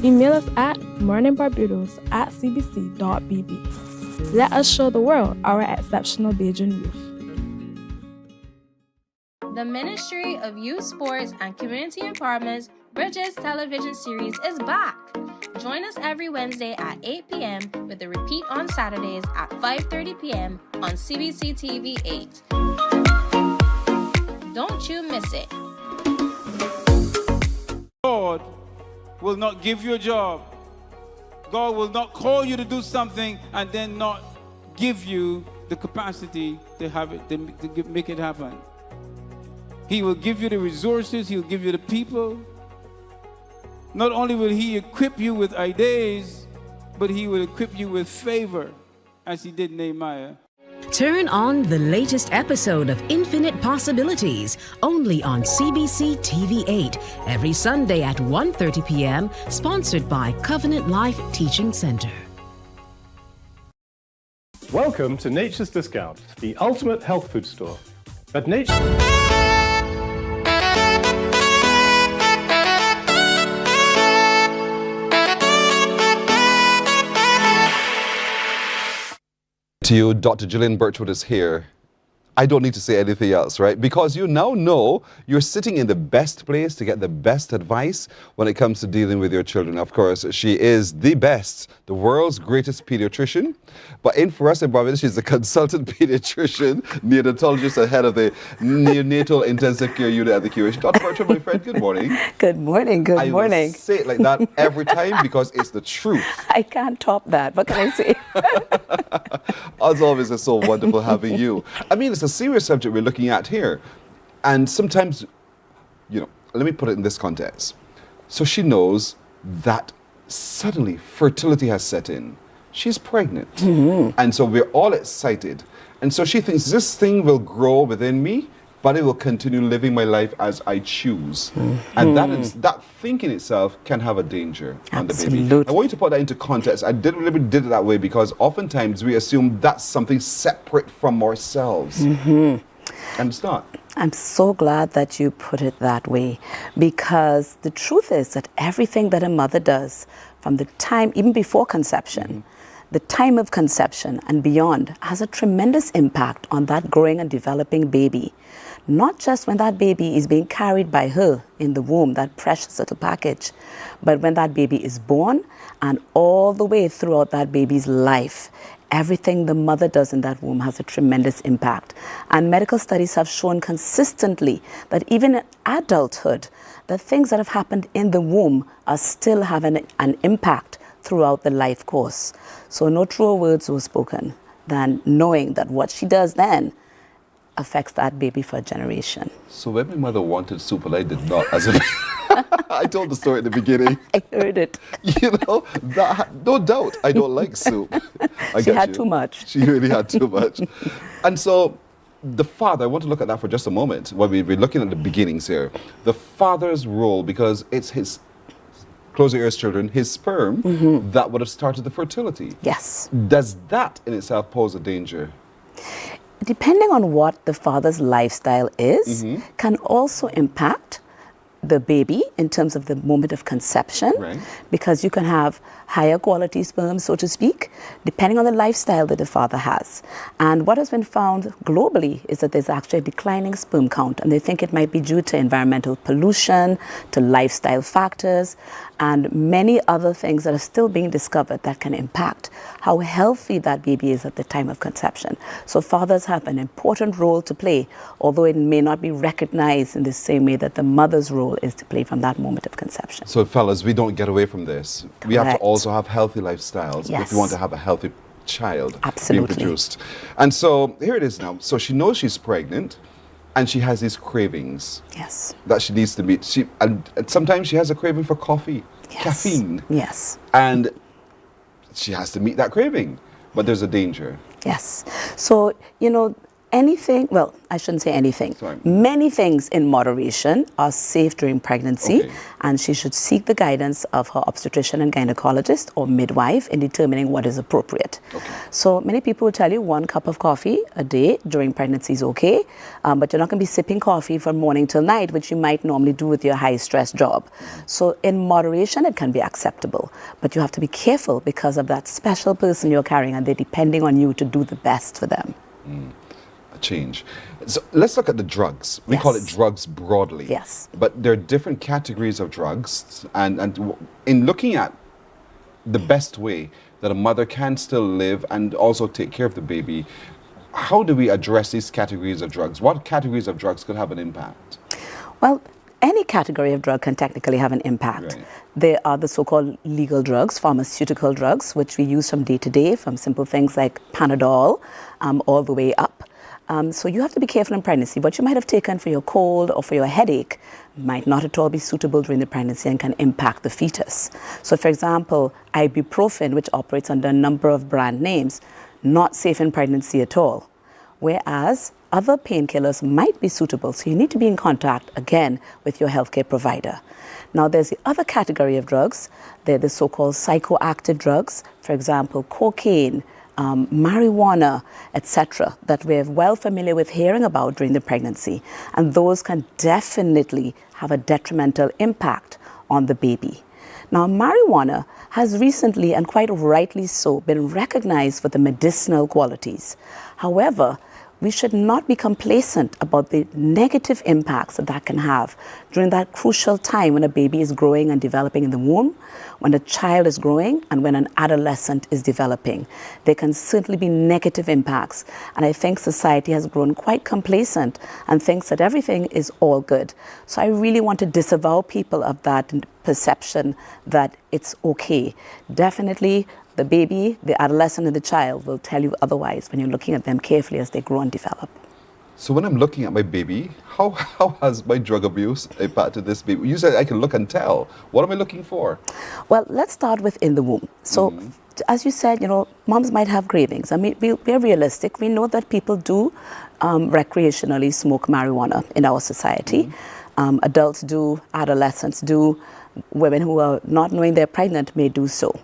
G: email us at morninbarbados@cbc.bb. Let us show the world our exceptional Bajan youth.
H: The Ministry of Youth, Sports and Community Empowerment's Bridges television series is back. Join us every Wednesday at 8 p.m. with a repeat on Saturdays at 5:30 p.m. on CBC TV 8. Don't you miss it.
I: God will not give you a job. God will not call you to do something and then not give you the capacity to have it, to make it happen. He will give you the resources, he'll give you the people. Not only will he equip you with ideas, but he will equip you with favor, as he did Nehemiah.
J: Turn on the latest episode of Infinite Possibilities, only on CBC TV 8, every Sunday at 1:30 p.m., sponsored by Covenant Life Teaching Center.
K: Welcome to Nature's Discount, the ultimate health food store. At Nature...
A: To you, Dr. Gillian Birchwood is here. I don't need to say anything else, right? Because you now know you're sitting in the best place to get the best advice when it comes to dealing with your children. Of course, she is the best, the world's greatest pediatrician. But for us in Barbados, she's a consultant pediatrician, neonatologist, and head of the neonatal intensive care unit at the QH. Dr. Birchwood, my friend, good morning.
L: Good morning, good morning.
A: I will say it like that every time because it's the truth.
L: I can't top that. What can I say?
A: As always, it's so wonderful having you. I mean, it's a serious subject we're looking at here. And sometimes, let me put it in this context. So she knows that suddenly fertility has set in. She's pregnant. Mm-hmm. And so we're all excited. And so she thinks this thing will grow within me but I will continue living my life as I choose. And that thinking itself can have a danger on the baby. I want you to put that into context. I did it that way because oftentimes we assume that's something separate from ourselves. And it's not.
L: I'm so glad that you put it that way, because the truth is that everything that a mother does from the time, even before conception, the time of conception and beyond, has a tremendous impact on that growing and developing baby. Not just when that baby is being carried by her in the womb, that precious little package, but when that baby is born and all the way throughout that baby's life. Everything the mother does in that womb has a tremendous impact. And medical studies have shown consistently that even in adulthood, the things that have happened in the womb are still having an impact throughout the life course. So no truer words were spoken than knowing that what she does then affects that baby for a generation.
A: So when my mother wanted soup, and I did not, as in, I told the story at the beginning.
L: I heard it.
A: You know, no doubt, I don't like soup.
L: She had too much.
A: She really had too much. And so the father, I want to look at that for just a moment, when we're looking at the beginnings here. The father's role, because it's his, close your ears children, his sperm that would have started the fertility.
L: Yes.
A: Does that in itself pose a danger?
L: Depending on what the father's lifestyle is, can also impact the baby in terms of the moment of conception, because you can have higher quality sperm, so to speak, depending on the lifestyle that the father has. And what has been found globally is that there's actually a declining sperm count, and they think it might be due to environmental pollution, to lifestyle factors, and many other things that are still being discovered that can impact how healthy that baby is at the time of conception. So fathers have an important role to play, although it may not be recognized in the same way that the mother's role is to play from that moment of conception.
A: So fellas, we don't get away from this.
L: Correct.
A: We have to also have healthy lifestyles if we want to have a healthy child being produced. And so here it is now. So she knows she's pregnant, and she has these cravings.
L: Yes.
A: That she needs to meet. And sometimes she has a craving for coffee, caffeine.
L: Yes.
A: And she has to meet that craving, but there's a danger.
L: Yes. So, you know, anything, well, I shouldn't say anything.
A: Sorry.
L: Many things in moderation are safe during pregnancy, and she should seek the guidance of her obstetrician and gynecologist or midwife in determining what is appropriate. So many people will tell you 1 cup of coffee a day during pregnancy is okay, but you're not going to be sipping coffee from morning till night, which you might normally do with your high-stress job. So in moderation, it can be acceptable, but you have to be careful because of that special person you're carrying, and they're depending on you to do the best for them.
A: Change. So let's look at the drugs. We call it drugs broadly.
L: Yes.
A: But there are different categories of drugs, and in looking at the best way that a mother can still live and also take care of the baby, how do we address these categories of drugs? What categories of drugs could have an impact?
L: Well, any category of drug can technically have an impact. There are the so-called legal drugs, pharmaceutical drugs, which we use from day to day, from simple things like Panadol all the way up. So you have to be careful in pregnancy. What you might have taken for your cold or for your headache might not at all be suitable during the pregnancy and can impact the fetus. So for example, ibuprofen, which operates under a number of brand names, not safe in pregnancy at all. Whereas other painkillers might be suitable. So you need to be in contact again with your healthcare provider. Now there's the other category of drugs. They're the so-called psychoactive drugs. For example, cocaine, marijuana, etc., that we're well familiar with hearing about during the pregnancy. And those can definitely have a detrimental impact on the baby. Now, marijuana has recently, and quite rightly so, been recognized for the medicinal qualities. However, we should not be complacent about the negative impacts that can have during that crucial time when a baby is growing and developing in the womb, when a child is growing, and when an adolescent is developing. There can certainly be negative impacts. And I think society has grown quite complacent and thinks that everything is all good. So I really want to disavow people of that perception that it's okay. Definitely, the baby, the adolescent, and the child will tell you otherwise when you're looking at them carefully as they grow and develop.
A: So when I'm looking at my baby, how has my drug abuse impacted this baby? You said I can look and tell. What am I looking for?
L: Well, let's start with in the womb. So as you said, moms might have cravings. I mean, we're realistic. We know that people do recreationally smoke marijuana in our society. Adults do, adolescents do, women who are not knowing they're pregnant may do so.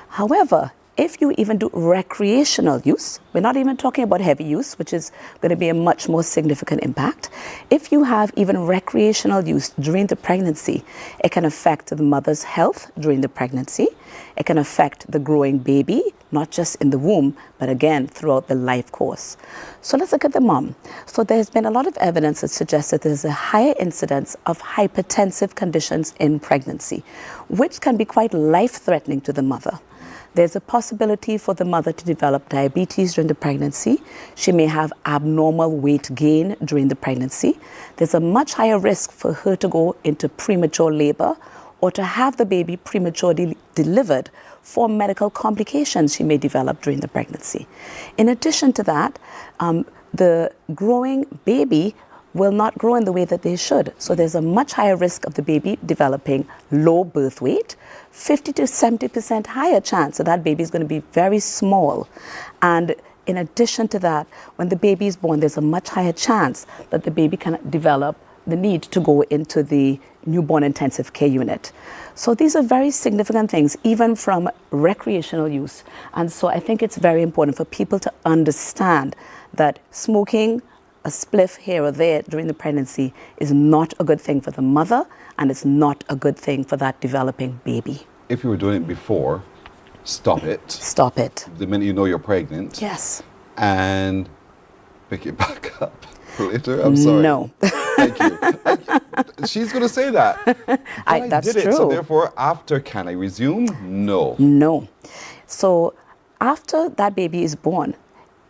L: However, if you even do recreational use, we're not even talking about heavy use, which is going to be a much more significant impact. If you have even recreational use during the pregnancy, it can affect the mother's health during the pregnancy. It can affect the growing baby, not just in the womb, but again, throughout the life course. So let's look at the mom. So there's been a lot of evidence that suggests that there's a higher incidence of hypertensive conditions in pregnancy, which can be quite life-threatening to the mother. There's a possibility for the mother to develop diabetes during the pregnancy. She may have abnormal weight gain during the pregnancy. There's a much higher risk for her to go into premature labor or to have the baby prematurely delivered for medical complications she may develop during the pregnancy. In addition to that, the growing baby will not grow in the way that they should. So there's a much higher risk of the baby developing low birth weight, 50 to 70% higher chance that baby is going to be very small. And in addition to that, when the baby is born, there's a much higher chance that the baby can develop the need to go into the newborn intensive care unit. So these are very significant things, even from recreational use. And so I think it's very important for people to understand that smoking a spliff here or there during the pregnancy is not a good thing for the mother, and it's not a good thing for that developing baby.
A: If you were doing it before, stop it.
L: Stop it.
A: The minute you know you're pregnant.
L: Yes.
A: And pick it back up later. I'm sorry.
L: No.
A: Thank you. She's going to say that.
L: That's
A: true.
L: true.
A: So therefore, after, can I resume? No.
L: No. So after that baby is born,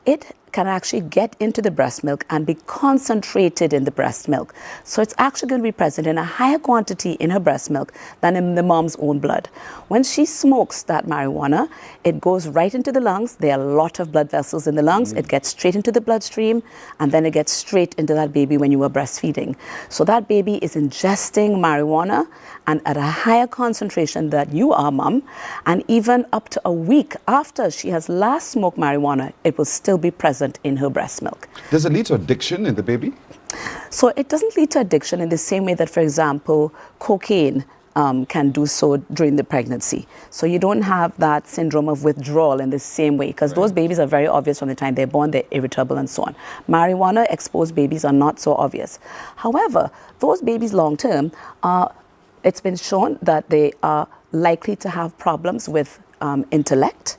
L: it can actually get into the breast milk and be concentrated in the breast milk. So it's actually going to be present in a higher quantity in her breast milk than in the mom's own blood. When she smokes that marijuana, it goes right into the lungs. There are a lot of blood vessels in the lungs. It gets straight into the bloodstream, and then it gets straight into that baby when you are breastfeeding. So that baby is ingesting marijuana and at a higher concentration than you are, mom. And even up to a week after she has last smoked marijuana, it will still be present in her breast milk.
A: Does it lead to addiction in the baby?
L: So it doesn't lead to addiction in the same way that, for example, cocaine can do so during the pregnancy. So you don't have that syndrome of withdrawal in the same way, because those babies are very obvious from the time they're born, they're irritable and so on. Marijuana exposed babies are not so obvious. However, those babies long term, it's been shown that they are likely to have problems with intellect.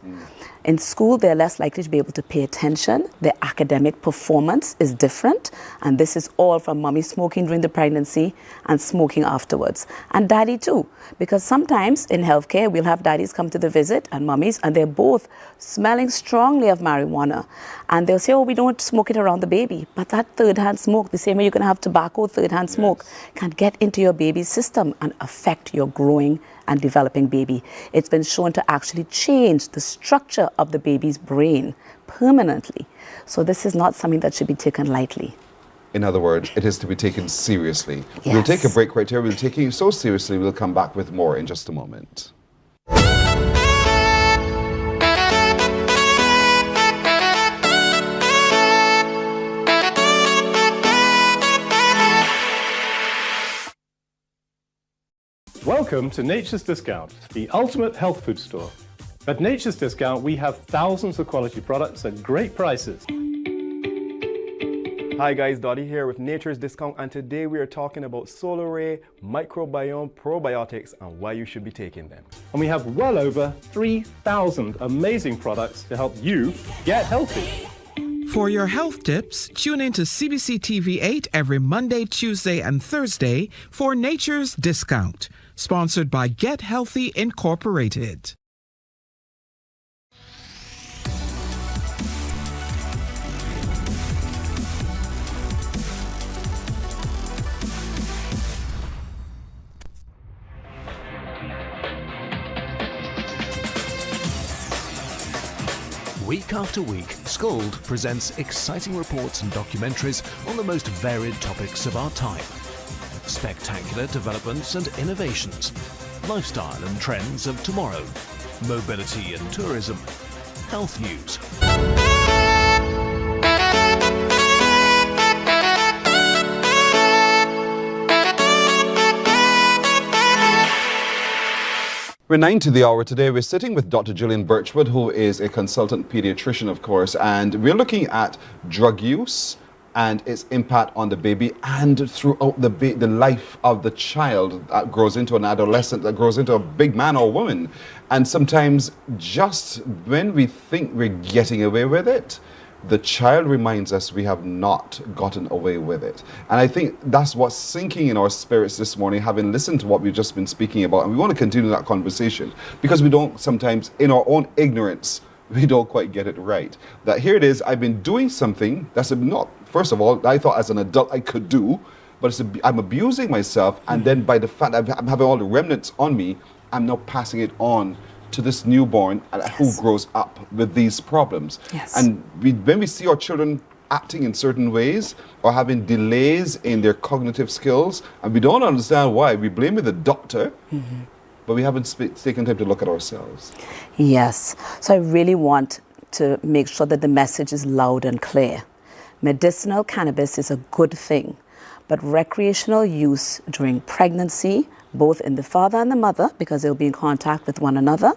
L: In school, they're less likely to be able to pay attention. Their academic performance is different. And this is all from mommy smoking during the pregnancy and smoking afterwards. And daddy too. Because sometimes in healthcare, we'll have daddies come to the visit and mummies, and they're both smelling strongly of marijuana. And they'll say, oh, we don't smoke it around the baby. But that third-hand smoke, the same way you can have tobacco, third-hand smoke, can get into your baby's system and affect your growing and developing baby. It's been shown to actually change the structure of the baby's brain permanently. So this is not something that should be taken lightly.
A: In other words, it is to be taken seriously.
L: Yes.
A: We'll take a break right here. We'll take it so seriously, we'll come back with more in just a moment.
K: Welcome to Nature's Discount, the ultimate health food store. At Nature's Discount, we have thousands of quality products at great prices.
M: Hi guys, Dottie here with Nature's Discount, and today we are talking about Solar Ray Microbiome Probiotics and why you should be taking them.
K: And we have well over 3,000 amazing products to help you get healthy.
N: For your health tips, tune in to CBC TV 8 every Monday, Tuesday, and Thursday for Nature's Discount, sponsored by Get Healthy Incorporated.
O: Week after week, Scald presents exciting reports and documentaries on the most varied topics of our time. Spectacular developments and innovations, lifestyle and trends of tomorrow, mobility and tourism, health news.
A: We're 9 to the hour today. We're sitting with Dr. Gillian Birchwood, who is a consultant pediatrician, of course, and we're looking at drug use and its impact on the baby and throughout the life of the child that grows into an adolescent, that grows into a big man or woman. And sometimes just when we think we're getting away with it, the child reminds us we have not gotten away with it. And I think that's what's sinking in our spirits this morning, having listened to what we've just been speaking about. And we want to continue that conversation because we don't sometimes, in our own ignorance, we don't quite get it right. That here it is, I've been doing something that's not, first of all, I thought as an adult I could do, but I'm abusing myself. And then by the fact that I'm having all the remnants on me, I'm now passing it on to this newborn who grows up with these problems. And when we see our children acting in certain ways or having delays in their cognitive skills, and we don't understand why, we blame the doctor, but we haven't taken time to look at ourselves.
L: Yes. So I really want to make sure that the message is loud and clear. Medicinal cannabis is a good thing, but recreational use during pregnancy, both in the father and the mother, because they'll be in contact with one another,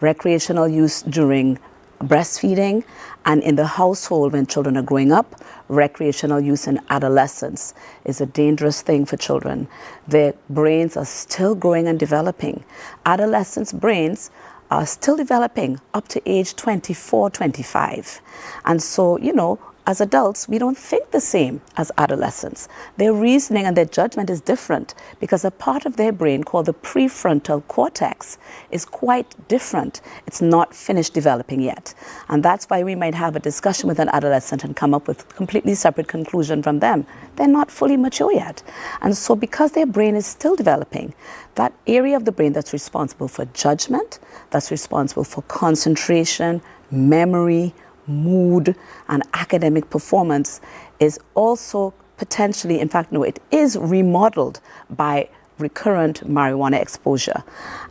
L: recreational use during breastfeeding, and in the household when children are growing up, recreational use in adolescence is a dangerous thing for children. Their brains are still growing and developing. Adolescents' brains are still developing up to age 24, 25. And so, you know, as adults, we don't think the same as adolescents. Their reasoning and their judgment is different because a part of their brain called the prefrontal cortex is quite different. It's not finished developing yet. And that's why we might have a discussion with an adolescent and come up with a completely separate conclusion from them. They're not fully mature yet. And so because their brain is still developing, that area of the brain that's responsible for judgment, that's responsible for concentration, memory, mood, and academic performance is also potentially, in fact, no, it is remodeled by recurrent marijuana exposure.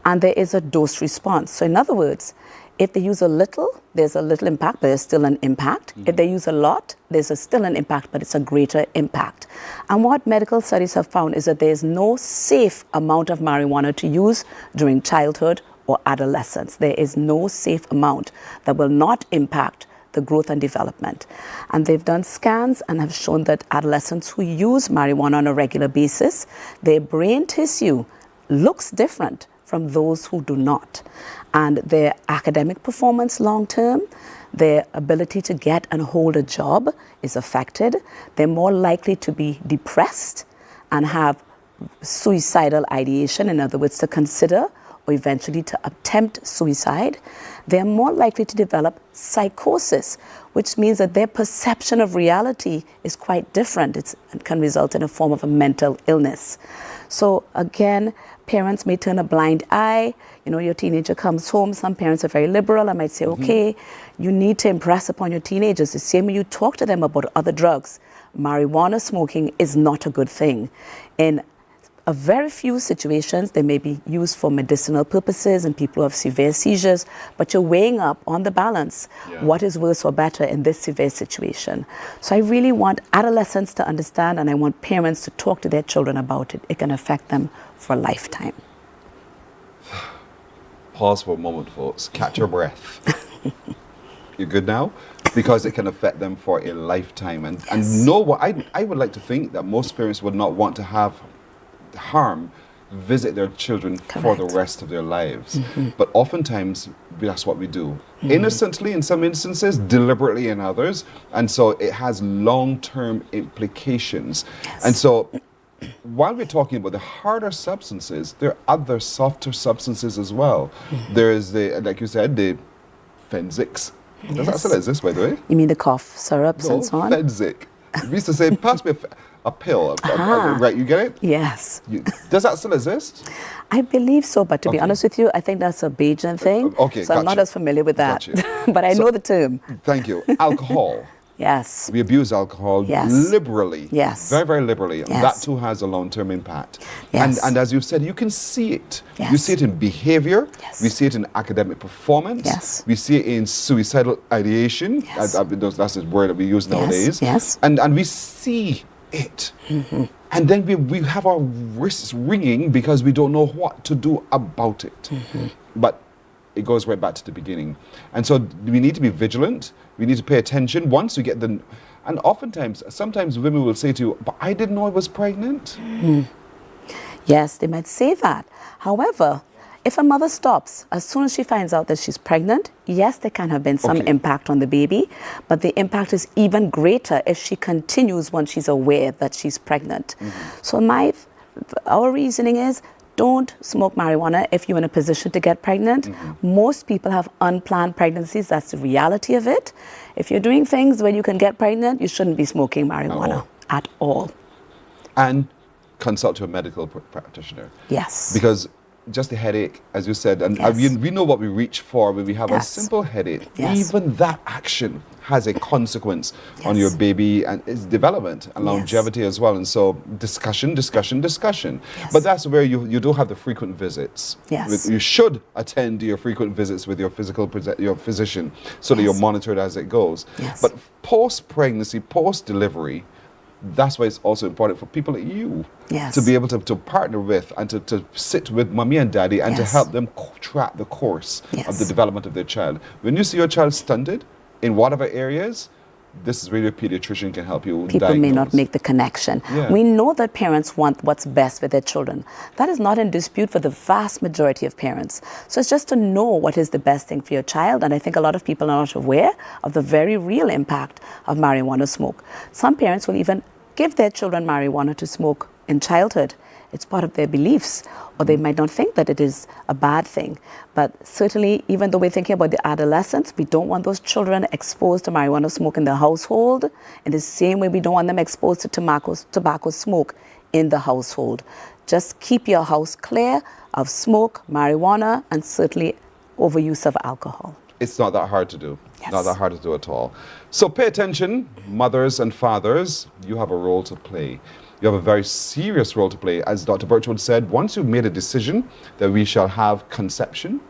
L: And there is a dose response. So in other words, if they use a little, there's a little impact, but there's still an impact. If they use a lot, there's still an impact, but it's a greater impact. And what medical studies have found is that there's no safe amount of marijuana to use during childhood or adolescence. There is no safe amount that will not impact the growth and development. And they've done scans and have shown that adolescents who use marijuana on a regular basis, their brain tissue looks different from those who do not. And their academic performance long term, their ability to get and hold a job is affected. They're more likely to be depressed and have suicidal ideation, in other words, to consider or eventually to attempt suicide. They're more likely to develop psychosis, which means that their perception of reality is quite different. It can result in a form of a mental illness. So again, parents may turn a blind eye. You know, your teenager comes home. Some parents are very liberal and might say, okay, you need to impress upon your teenagers the same way you talk to them about other drugs. Marijuana smoking is not a good thing. In a very few situations, they may be used for medicinal purposes and people who have severe seizures, but you're weighing up on the balance what is worse or better in this severe situation. So I really want adolescents to understand, and I want parents to talk to their children about it. It can affect them for a lifetime.
A: Pause for a moment, folks. Catch your breath. You good now? Because it can affect them for a lifetime. And know what, I would like to think that most parents would not want to have harm visit their children for the rest of their lives. But oftentimes, that's what we do. Innocently in some instances, deliberately in others. And so it has long-term implications. And so while we're talking about the harder substances, there are other softer substances as well. There is the, like you said, the Fenzics. Does that still exist, by the way?
L: You mean the cough syrups and so on?
A: Fenzic. We used to say, pass me a pill. Right, you get it?
L: Yes.
A: Does that still exist?
L: I believe so, but to be honest with you, I think that's a Bajan thing.
A: Okay,
L: so I'm not as familiar with that. But I know the term.
A: Thank you. Alcohol.
L: Yes.
A: We abuse alcohol liberally.
L: Yes.
A: Very, very liberally.
L: Yes.
A: That too has a long-term impact.
L: Yes.
A: And as you've said, you can see it.
L: Yes.
A: You see it in behavior.
L: Yes.
A: We see it in academic performance.
L: Yes.
A: We see it in suicidal ideation.
L: Yes.
A: That's the word that we use nowadays.
L: Yes.
A: And we see it.
L: Mm-hmm.
A: And then we have our wrists ringing because we don't know what to do about it.
L: Mm-hmm.
A: But it goes right back to the beginning. And so we need to be vigilant. We need to pay attention once we get the... And sometimes women will say to you, but I didn't know I was pregnant.
L: Mm. Yes, they might say that. However, if a mother stops as soon as she finds out that she's pregnant, yes, there can have been some impact on the baby, but the impact is even greater if she continues once she's aware that she's pregnant. Mm-hmm. So our reasoning is, don't smoke marijuana if you're in a position to get pregnant. Mm-hmm. Most people have unplanned pregnancies. That's the reality of it. If you're doing things where you can get pregnant, you shouldn't be smoking marijuana at all.
A: And consult your medical practitioner.
L: Yes.
A: Because just a headache, as you said, and we know what we reach for when we have a simple headache.
L: Yes.
A: Even that action has a consequence on your baby and its development and longevity as well. And so discussion.
L: Yes.
A: But that's where you do have the frequent visits.
L: Yes.
A: You should attend your frequent visits with your your physician so that you're monitored as it goes.
L: Yes.
A: But post-pregnancy, post-delivery, that's why it's also important for people like you to be able to partner with and to sit with mommy and daddy and to help them track the course of the development of their child. When you see your child stunted in whatever areas, this is where your pediatrician can help you
L: People
A: diagnose.
L: may not make the connection.
A: Yeah.
L: We know that parents want what's best for their children. That is not in dispute for the vast majority of parents. So it's just to know what is the best thing for your child. And I think a lot of people are not aware of the very real impact of marijuana smoke. Some parents will even give their children marijuana to smoke in childhood. It's part of their beliefs, or they might not think that it is a bad thing. But certainly, even though we're thinking about the adolescents, we don't want those children exposed to marijuana smoke in the household, in the same way we don't want them exposed to tobacco smoke in the household. Just keep your house clear of smoke, marijuana, and certainly overuse of alcohol.
A: It's not that hard to do. Not that hard to do at all. So pay attention, mothers and fathers, you have a role to play. You have a very serious role to play. As Dr. Birchwood said, once you've made a decision that we shall have conception,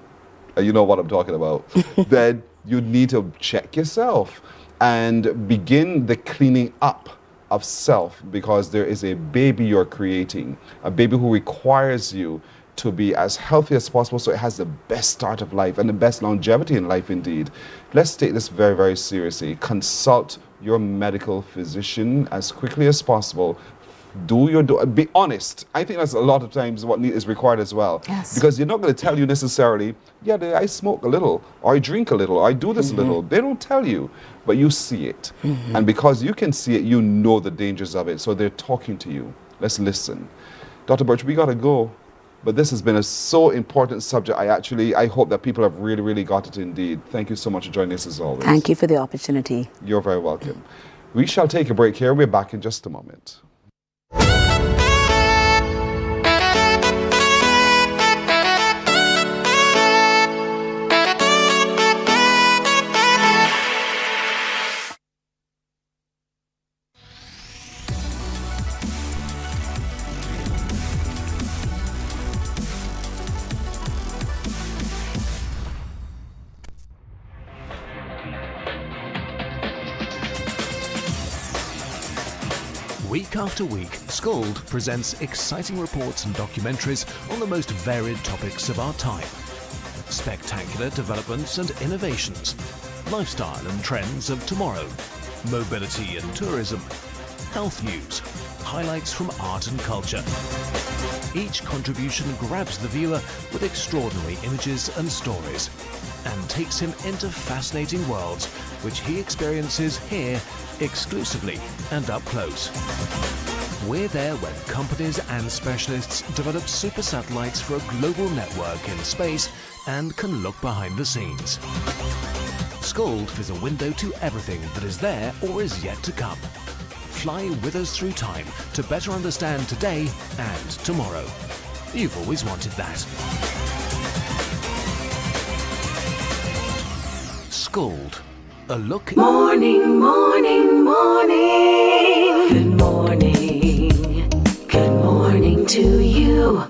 A: you know what I'm talking about, then you need to check yourself and begin the cleaning up of self, because there is a baby you're creating, a baby who requires you to be as healthy as possible so it has the best start of life and the best longevity in life indeed. Let's take this very, very seriously. Consult your medical physician as quickly as possible. Be honest. I think that's a lot of times what is required as well.
L: Yes.
A: Because you're not going to tell you necessarily, I smoke a little, or I drink a little, or I do this a little. They don't tell you, but you see it. And because you can see it, you know the dangers of it. So they're talking to you. Let's listen. Dr. Birch, we got to go. But this has been a so important subject. I hope that people have really, really got it indeed. Thank you so much for joining us as always.
L: Thank you for the opportunity.
A: You're very welcome. We shall take a break here. We're back in just a moment.
O: Week after week, Scold presents exciting reports and documentaries on the most varied topics of our time. Spectacular developments and innovations, lifestyle and trends of tomorrow, mobility and tourism, health news, highlights from art and culture. Each contribution grabs the viewer with extraordinary images and stories and takes him into fascinating worlds which he experiences here exclusively and up close. We're there when companies and specialists develop super satellites for a global network in space and can look behind the scenes. Scold is a window to everything that is there or is yet to come. Fly with us through time to better understand today and tomorrow. You've always wanted that. Scold. A look.
C: Morning, morning, morning. Good morning. Good morning to you.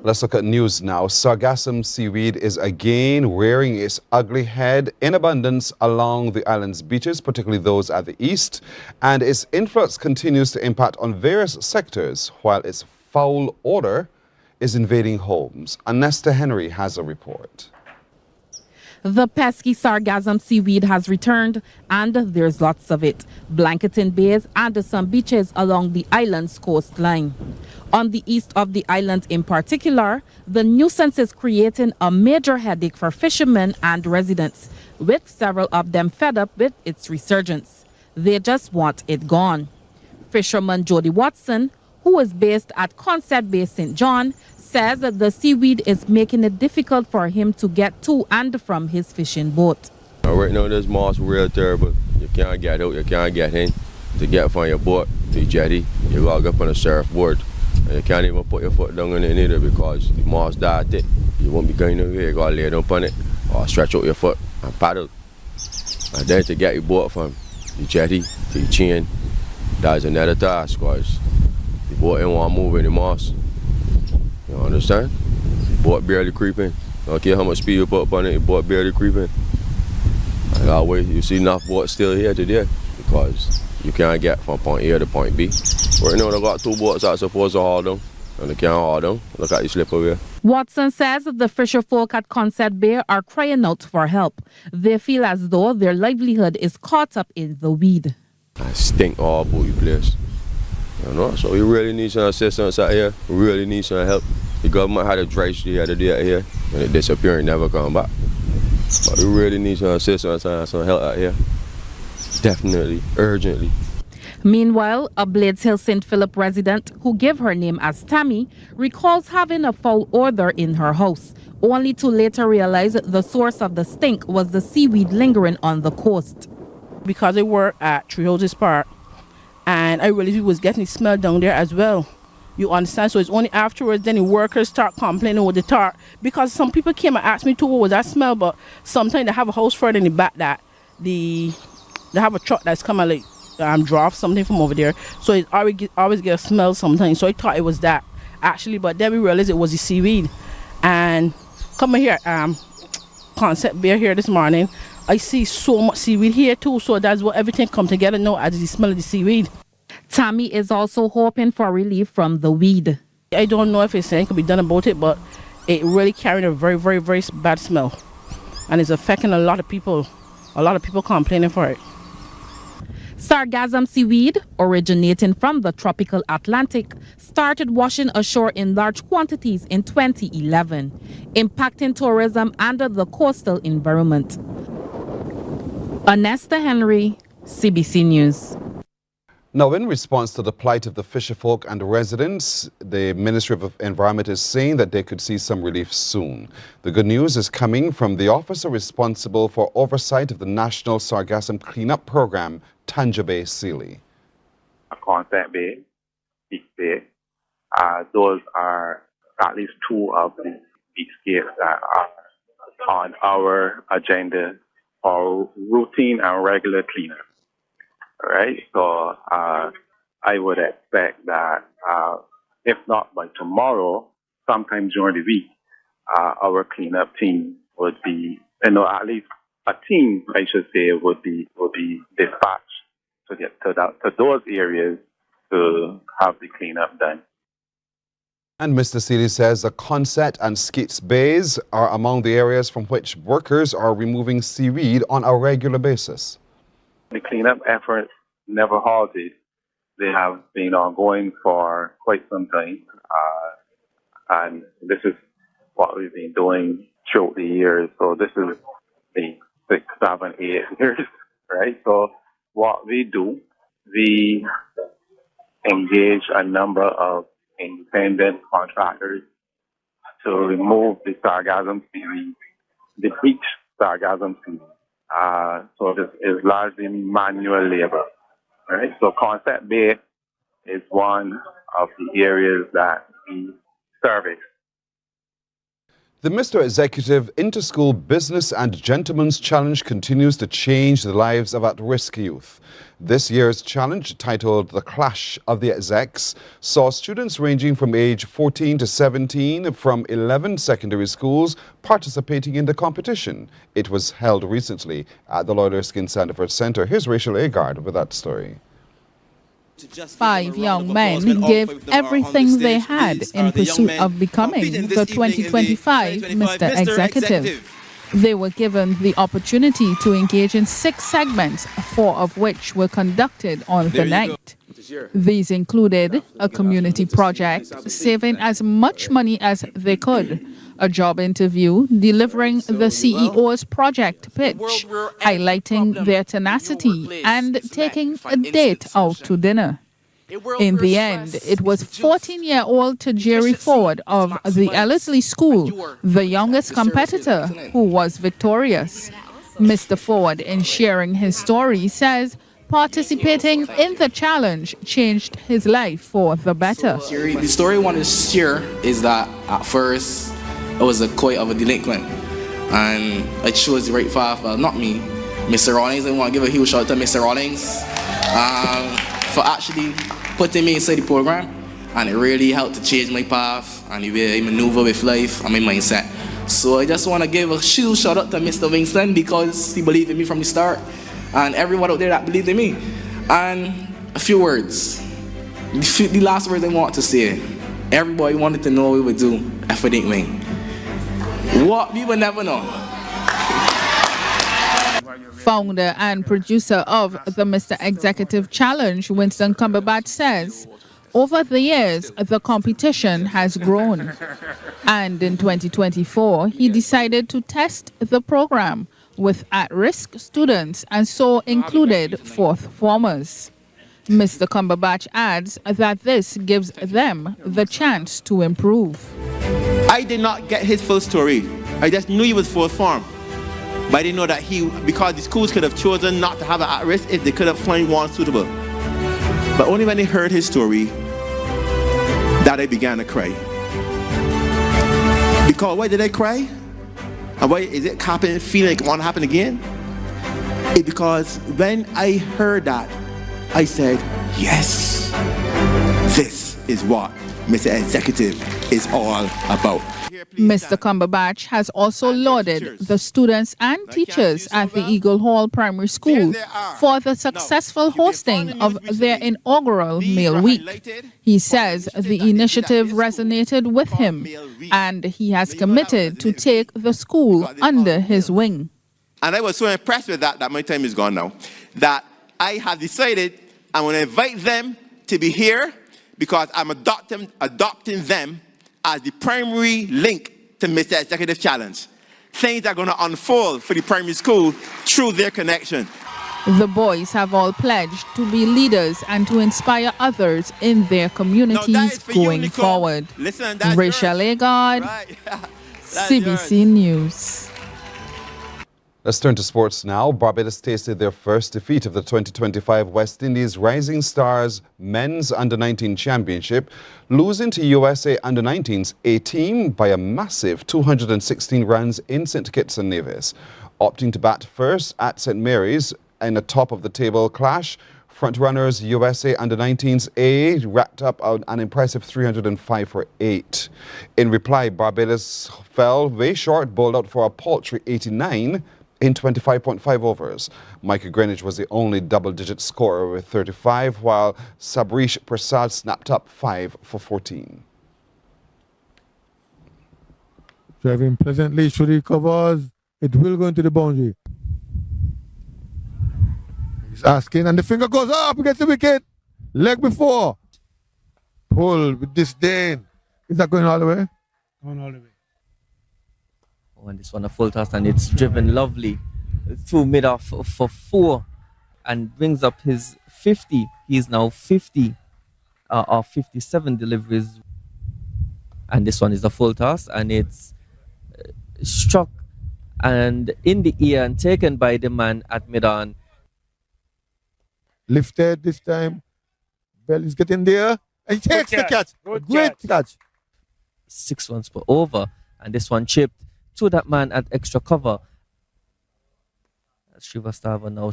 A: Let's look at news now. Sargassum seaweed is again rearing its ugly head in abundance along the island's beaches, particularly those at the east, and its influx continues to impact on various sectors while its foul odor is invading homes. Anesta Henry has a report.
P: The pesky sargassum seaweed has returned, and there's lots of it, blanketing bays and some beaches along the island's coastline. On the east of the island in particular, the nuisance is creating a major headache for fishermen and residents, with several of them fed up with its resurgence. They just want it gone. Fisherman Jody Watson, who is based at Concept Bay, St. John, says that the seaweed is making it difficult for him to get to and from his fishing boat.
Q: Right now this moss real terrible. You can't get out, you can't get in. To get from your boat to the jetty, you gotta get on a surfboard. And you can't even put your foot down in it either because the moss died thick. You won't be going nowhere, you gotta lay down on it or stretch out your foot and paddle. And then to get your boat from the jetty to the chain, that's another task because the boat ain't want to move in the moss. You understand? The boat barely creeping. Don't care how much speed you put up on it, the boat barely creeping. And always you see enough boats still here today because you can't get from point A to point B. Right now they got two boats that are supposed to haul down and they can't haul down. Look at you slip away.
P: Watson says the fisher folk at Concept Bay are crying out for help. They feel as though their livelihood is caught up in the weed.
Q: I stink all about the place. You know, so we really need some assistance out here. We really need some help. The government had a dry street the other day out here and it disappeared and never come back. But we really need some assistance and some help out here. Definitely, urgently.
P: Meanwhile, a Blades Hill St. Philip resident who gave her name as Tammy recalls having a foul odor in her house, only to later realize the source of the stink was the seaweed lingering on the coast.
R: Because I work at Three Houses Park, and I really was getting smell down there as well. You understand? So it's only afterwards then the workers start complaining with the tar. Because some people came and asked me too, what was that smell? But sometimes they have a house further in the back that they have a truck that's coming like drop something from over there. So it always get a smell sometimes. So I thought it was that actually, but then we realized it was the seaweed. And coming here, Concept Bay here this morning, I see so much seaweed here too. So that's what everything come together now as the smell of the seaweed.
P: Tammy is also hoping for relief from the weed.
R: I don't know if it's anything can be done about it, but it really carrying a very, very, very bad smell. And it's affecting a lot of people complaining for it.
P: Sargassum seaweed, originating from the tropical Atlantic, started washing ashore in large quantities in 2011, impacting tourism and the coastal environment. Anesta Henry, CBC News.
A: Now, in response to the plight of the fisherfolk and residents, the Ministry of Environment is saying that they could see some relief soon. The good news is coming from the officer responsible for oversight of the National Sargassum Cleanup Program, Tanja Bay Sealy.
S: Concept Bay, Big Bay, those are at least two of the beachscapes that are on our agenda for routine and regular cleanup. Right, so I would expect that if not by tomorrow, sometime during the week, our cleanup team would be, at least a team, I should say, would be dispatched to get to those areas to have the cleanup done.
A: And Mr. Sealy says the Concept and Skeets Bays are among the areas from which workers are removing seaweed on a regular basis.
S: The cleanup efforts never halted. They have been ongoing for quite some time. And this is what we've been doing throughout the years. So this is the 6, 7, 8 years, right? So what we do, we engage a number of independent contractors to remove the sargassum seaweed, the beach sargassum seaweed. So this is largely manual labor, right? So Concept Bay is one of the areas that we service.
A: The Mr. Executive Inter-School Business and Gentleman's Challenge continues to change the lives of at-risk youth. This year's challenge, titled The Clash of the Execs, saw students ranging from age 14 to 17 from 11 secondary schools participating in the competition. It was held recently at the Lloyd Erskine Sandiford Centre. Here's Rachel Agard with that story.
T: 5 young men gave everything they had in pursuit of becoming the 2025 Mr. Executive. They were given the opportunity to engage in 6 segments, 4 of which were conducted on the night. These included a community project, saving as much money as they could, a job interview, delivering the CEO's project pitch, highlighting their tenacity, and taking a date out to dinner. In the end, it was 14-year-old Tajiri Ford of the Ellerslie School, the youngest competitor, who was victorious. Mr. Ford, in sharing his story, says participating in the challenge changed his life for the better.
U: The story I want to share is that at first I was quite of a delinquent, and I chose the right path. Well, not me, Mr. Rawlings. I want to give a huge shout out to Mr. Rawlings for actually putting me inside the program, and it really helped to change my path and the way I maneuver with life and my mindset. So I just want to give a huge shout out to Mr. Winston because he believed in me from the start, and everyone out there that believed in me. And a few words, the last words I want to say, everybody wanted to know what we would do if we didn't win. What we would never know.
T: Founder and producer of the Mr. Executive Challenge, Winston Cumberbatch, says, over the years, the competition has grown. And in 2024, he decided to test the program with at-risk students and so included fourth formers. Mr. Cumberbatch adds that this gives them the chance to improve.
V: I did not get his full story. I just knew he was fourth form. But I didn't know that because the schools could have chosen not to have it at risk if they could have found one suitable. But only when they heard his story that I began to cry. Because why did I cry? And why is it feeling like it want to happen again? It's because when I heard that, I said, yes, this is what Mr. Executive is all about.
T: Mr. Cumberbatch has also lauded the students and teachers at the Eagle Hall Primary School for the successful hosting of their inaugural Meal Week. He says the initiative resonated with him, and he has committed to take the school under his wing.
V: And I was so impressed with that my time is gone now, that I have decided I'm going to invite them to be here because I'm adopting them as the primary link to Mr. Executive Challenge. Things are going to unfold for the primary school through their connection.
T: The boys have all pledged to be leaders and to inspire others in their communities going forward. Rachel Agard, CBC News.
A: Let's turn to sports now. Barbados tasted their first defeat of the 2025 West Indies Rising Stars Men's Under-19 Championship, losing to USA Under-19's A-team by a massive 216 runs in St. Kitts and Nevis. Opting to bat first at St. Mary's in a top-of-the-table clash, frontrunners USA Under-19's A racked up an impressive 305 for 8. In reply, Barbados fell way short, bowled out for a paltry 89 in 25.5 overs. Micah Greenwich was the only double-digit scorer with 35, while Sabrish Prasad snapped up 5 for 14.
W: Driving pleasantly, Shuri covers. It will go into the boundary. He's asking, and the finger goes up against the wicket. Leg before. Pull with disdain. Is that going all the way? Going all the way.
X: And this one a full toss, and it's driven lovely through mid-off for 4 and brings up his 50. He's now 50 or 57 deliveries. And this one is a full toss, and it's struck and in the ear and taken by the man at mid-on.
W: Lifted this time. Bell is getting there. And he takes the catch. Great catch.
X: 6 runs per over. And this one chipped to that man at extra cover. Srivastava now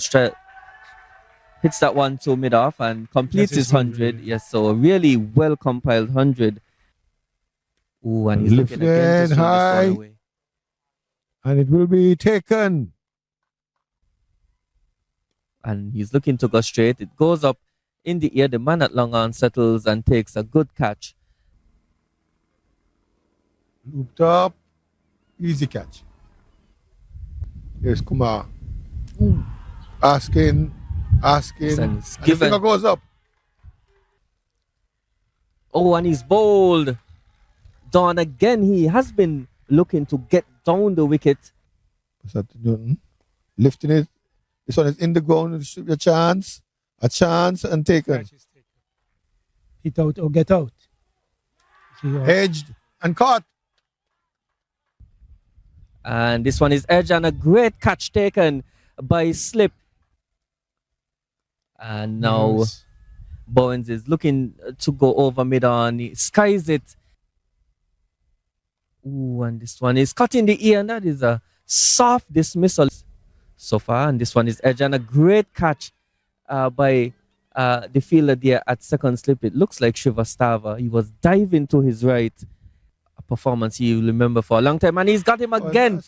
X: hits that one to mid-off and completes his 100. Yes, so a really well-compiled 100. Ooh, and he's looking again to swing this one away.
W: And it will be taken.
X: And he's looking to go straight. It goes up in the air. The man at long on settles and takes a good catch.
W: Looped up. Easy catch. Here's Kumar. Asking. And the finger goes up.
X: Oh, and he's bowled down again. He has been looking to get down the wicket.
W: Lifting it. This one is in the ground. It should be a chance and taken.
B: Hit out or get out.
W: Edged and caught.
X: And this one is edged and a great catch taken by Slip. And now Bowens is looking to go over mid-on. He skies it. Ooh, and this one is caught in the ear, and that is a soft dismissal so far. And this one is edged and a great catch by the fielder there at second slip. It looks like Srivastava. He was diving to his right. A performance you'll remember for a long time. And he's got him again.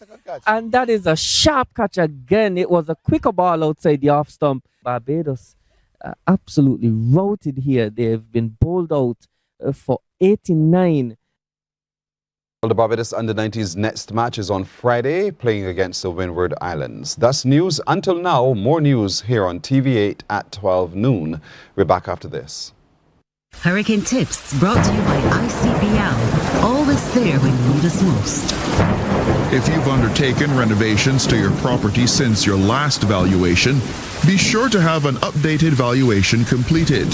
X: And that is a sharp catch again. It was a quicker ball outside the off stump. Barbados absolutely routed here. They've been bowled out for 89.
A: The Barbados Under-19's next match is on Friday, playing against the Windward Islands. That's news until now. More news here on TV8 at 12 noon. We're back after this.
J: Hurricane Tips brought to you by ICBL. Always there when you need us most.
D: If you've undertaken renovations to your property since your last valuation, be sure to have an updated valuation completed.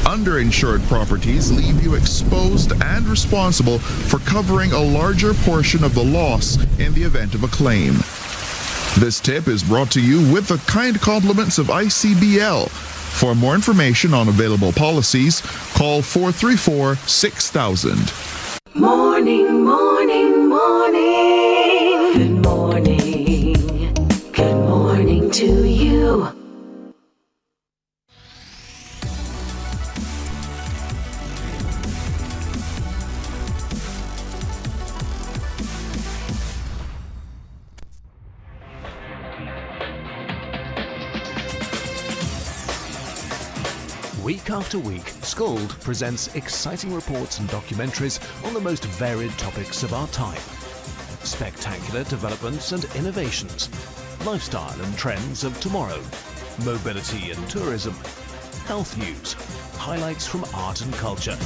D: Underinsured properties leave you exposed and responsible for covering a larger portion of the loss in the event of a claim. This tip is brought to you with the kind compliments of ICBL. For more information on available policies, call 434-6000.
C: Morning, morning, morning. Good morning. Good morning to you.
O: Week after week, Scold presents exciting reports and documentaries on the most varied topics of our time. Spectacular developments and innovations, lifestyle and trends of tomorrow, mobility and tourism, health news, highlights from art and culture.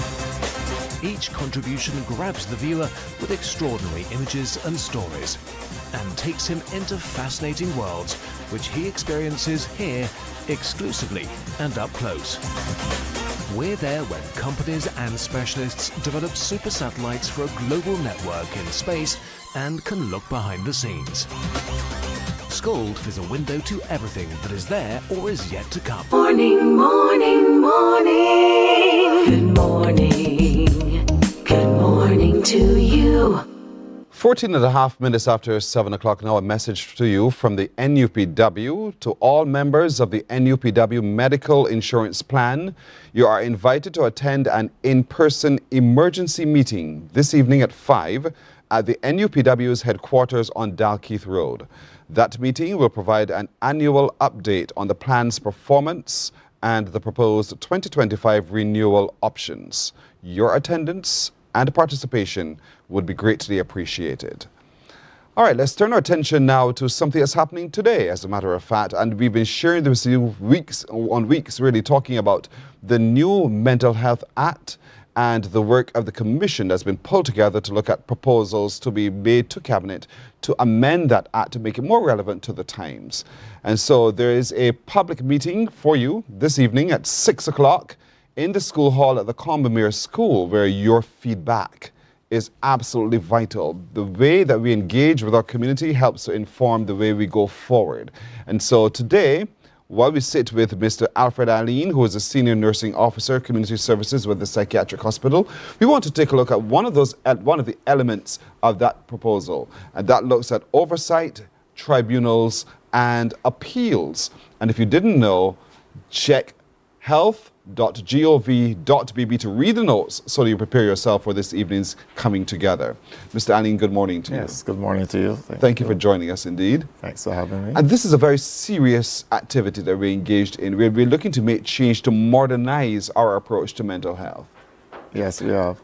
O: Each contribution grabs the viewer with extraordinary images and stories and takes him into fascinating worlds which he experiences here exclusively and up close. We're there when companies and specialists develop super satellites for a global network in space and can look behind the scenes. Scold is a window to everything that is there or is yet to come.
C: Morning, morning, morning. Good morning. Good morning to you.
A: 14 and a half minutes after 7 o'clock now, a message to you from the NUPW. To all members of the NUPW Medical Insurance Plan, you are invited to attend an in-person emergency meeting this evening at 5 at the NUPW's headquarters on Dalkeith Road. That meeting will provide an annual update on the plan's performance and the proposed 2025 renewal options. Your attendance and participation would be greatly appreciated. All right, let's turn our attention now to something that's happening today, as a matter of fact, and we've been sharing this with you weeks really talking about the new Mental Health Act and the work of the Commission that's been pulled together to look at proposals to be made to Cabinet to amend that Act to make it more relevant to the times. And so there is a public meeting for you this evening at 6 o'clock in the school hall at the Combermere School, where your feedback is absolutely vital. The way that we engage with our community helps to inform the way we go forward. And so today, while we sit with Mr. Alfred Aline, who is a Senior Nursing Officer, Community Services with the Psychiatric Hospital, we want to take a look at one of the elements of that proposal, and that looks at oversight, tribunals, and appeals. And if you didn't know, check health.gov.bb to read the notes so that you prepare yourself for this evening's coming together. Mr. Aline, good morning to you.
E: Yes, good morning to you.
A: Thank you for joining us indeed.
E: Thanks for having me.
A: And this is a very serious activity that we're engaged in. We're looking to make change to modernize our approach to mental health.
E: Yes, we have.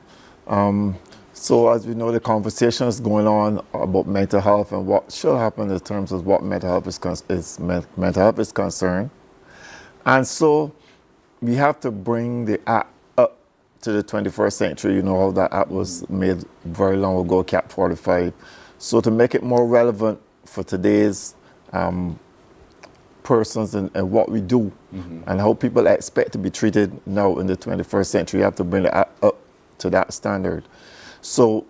E: So as we know, the conversation is going on about mental health and what should happen in terms of what mental health is concerned. And so we have to bring the act up to the 21st century. You know how that act was made very long ago, Cap 45. So to make it more relevant for today's persons and what we do and how people expect to be treated now in the 21st century, you have to bring the act up to that standard. So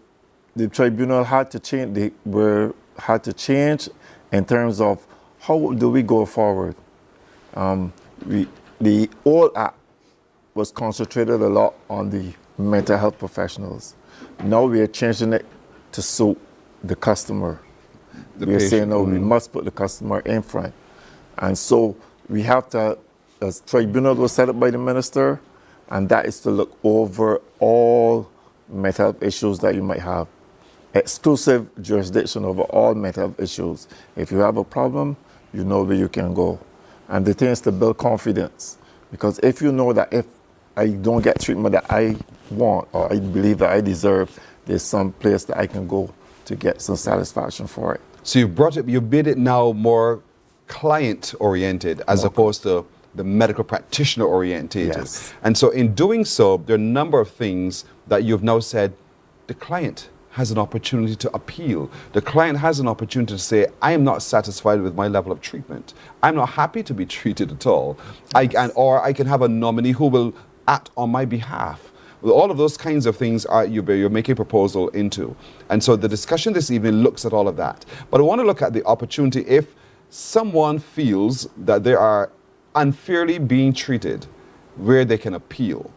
E: the tribunal had to change. Had to change in terms of how do we go forward. The old act was concentrated a lot on the mental health professionals. Now we are changing it to suit the customer. We are saying, no, we must put the customer in front. And so we have to, a tribunal was set up by the minister, and that is to look over all mental health issues that you might have. Exclusive jurisdiction over all mental health issues. If you have a problem, you know where you can go. And the thing is to build confidence. Because if you know that if I don't get treatment that I want or I believe that I deserve, there's some place that I can go to get some satisfaction for it.
A: So you've made it now more client-oriented as opposed to the medical practitioner-oriented.
E: Yes.
A: And so in doing so, there are a number of things that you've now said the client has an opportunity to appeal. The client has an opportunity to say, I am not satisfied with my level of treatment. I'm not happy to be treated at all. Or I can have a nominee who will act on my behalf. Well, all of those kinds of things you're making a proposal into. And so the discussion this evening looks at all of that. But I want to look at the opportunity if someone feels that they are unfairly being treated, where they can appeal.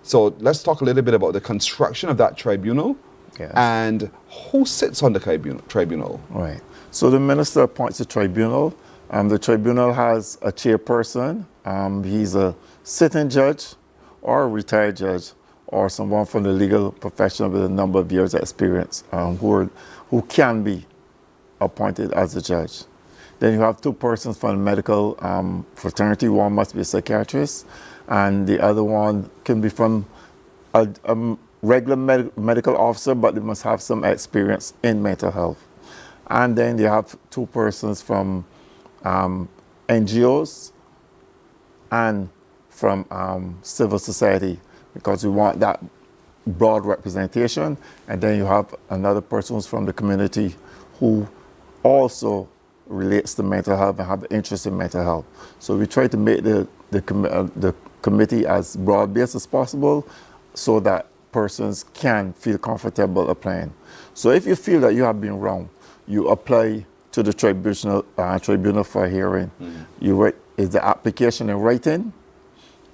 A: So let's talk a little bit about the construction of that tribunal.
E: Yes.
A: And who sits on the tribunal?
E: Right. So the minister appoints a tribunal. The tribunal has a chairperson. He's a sitting judge or a retired judge or someone from the legal profession with a number of years' experience who can be appointed as a judge. Then you have two persons from the medical fraternity. One must be a psychiatrist, and the other one can be from a regular medical officer, but they must have some experience in mental health. And then you have two persons from NGOs and from civil society, because we want that broad representation. And then you have another person who's from the community who also relates to mental health and have an interest in mental health. So we try to make the committee as broad-based as possible so that persons can feel comfortable applying. So if you feel that you have been wrong, you apply to the tribunal for a hearing. You write is the application in writing.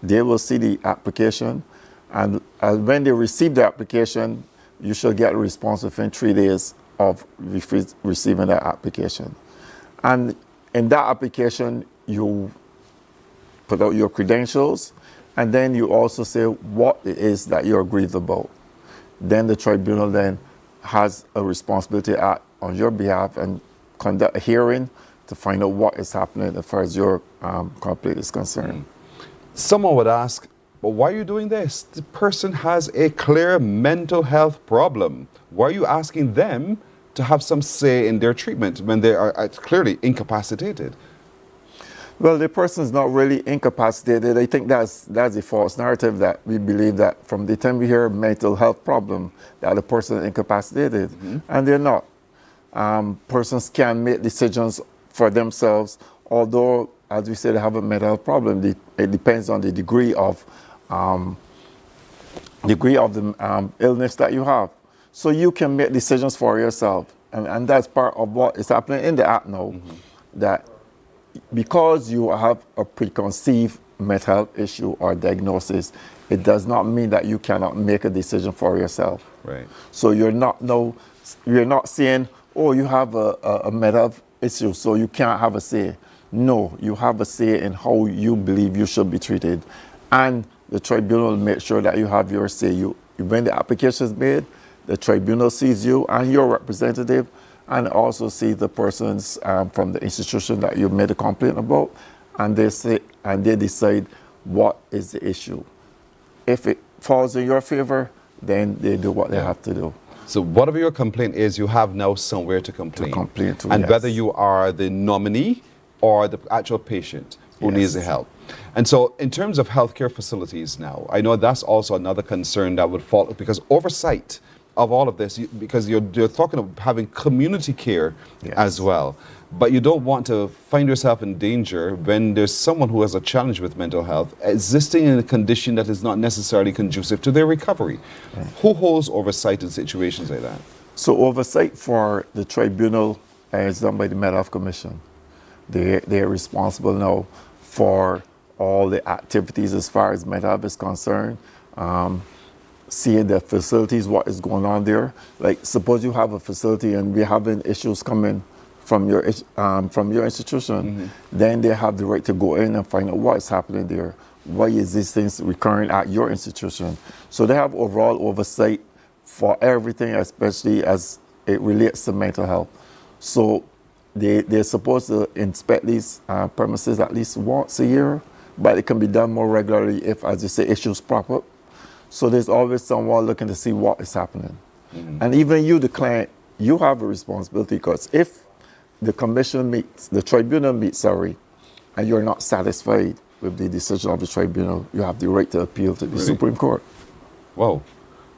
E: They will see the application, and when they receive the application, you should get a response within 3 days of receiving that application. And in that application, you put out your credentials, and then you also say what it is that you're aggrieved about. Then the tribunal then has a responsibility to act on your behalf and conduct a hearing to find out what is happening as far as your complaint is concerned.
A: Someone would ask, well, why are you doing this? The person has a clear mental health problem. Why are you asking them to have some say in their treatment when they are clearly incapacitated?
E: Well, the person is not really incapacitated. I think that's a false narrative that we believe that from the time we hear mental health problem, that the person is incapacitated, and they're not. Persons can make decisions for themselves, although, as we said, they have a mental health problem. It depends on the degree of the illness that you have. So you can make decisions for yourself, and that's part of what is happening in the act now, that because you have a preconceived mental health issue or diagnosis, it does not mean that you cannot make a decision for yourself.
A: Right.
E: So you're not saying, oh, you have a mental health issue, so you can't have a say. No, you have a say in how you believe you should be treated. And the tribunal will make sure that you have your say. When the application is made, the tribunal sees you and your representative, and also sees the persons from the institution that you made a complaint about, and they decide what is the issue. If it falls in your favor, then they do what they have to do.
A: So whatever your complaint is, you have now somewhere to complain. And
E: yes.
A: whether you are the nominee or the actual patient who needs the help. And so in terms of healthcare facilities now, I know that's also another concern that would fall, because oversight of all of this, because you're talking about having community care as well. But you don't want to find yourself in danger when there's someone who has a challenge with mental health, existing in a condition that is not necessarily conducive to their recovery. Right. Who holds oversight in situations like that?
E: So oversight for the tribunal is done by the Mental Health Commission. They're responsible now for all the activities as far as mental health is concerned. Seeing the facilities, what is going on there. Like, suppose you have a facility and we're having issues coming from your institution, then they have the right to go in and find out what is happening there. Why is these things recurring at your institution? So they have overall oversight for everything, especially as it relates to mental health. So they're supposed to inspect these premises at least once a year, but it can be done more regularly if, as you say, issues pop up. So there's always someone looking to see what is happening. And even you, the client, you have a responsibility, because if the tribunal meets, and you're not satisfied with the decision of the tribunal, you have the right to appeal to the Supreme Court.
A: Whoa.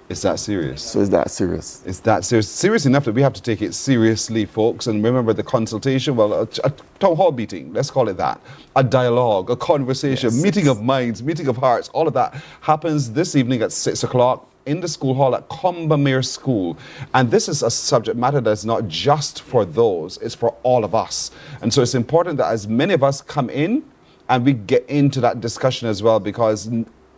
A: It's that serious.
E: So it's that serious.
A: It's that serious. Serious enough that we have to take it seriously, folks. And remember the consultation, well, a town hall meeting, let's call it that. A dialogue, a conversation, meeting of minds, meeting of hearts, all of that happens this evening at 6 o'clock in the school hall at Combermere School. And this is a subject matter that's not just for those, it's for all of us. And so it's important that as many of us come in and we get into that discussion as well, because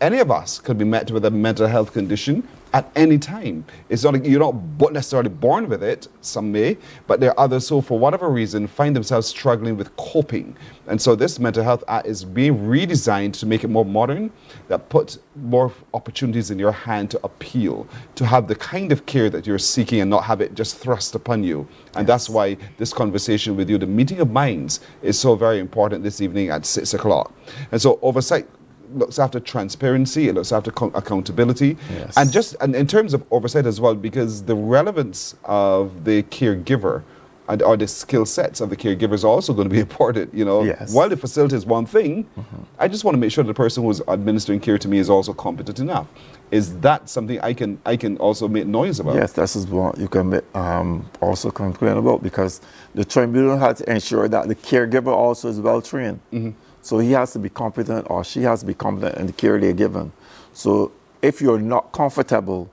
A: any of us could be met with a mental health condition at any time. It's not like you're not necessarily born with it, some may, but there are others who, for whatever reason, find themselves struggling with coping. And so this Mental Health Act is being redesigned to make it more modern, that put more opportunities in your hand to appeal, to have the kind of care that you're seeking and not have it just thrust upon you. And that's why this conversation with you, the meeting of minds, is so very important this evening at 6 o'clock. And so oversight looks after transparency, it looks after accountability, and in terms of oversight as well, because the relevance of the caregiver or the skill sets of the caregiver is also going to be important. While the facility is one thing, I just want to make sure the person who's administering care to me is also competent enough. Is that something I can also make noise about?
E: Yes, this is what you can also complain about, because the tribunal has to ensure that the caregiver also is well trained. So he has to be competent, or she has to be competent in the care they're given. So if you're not comfortable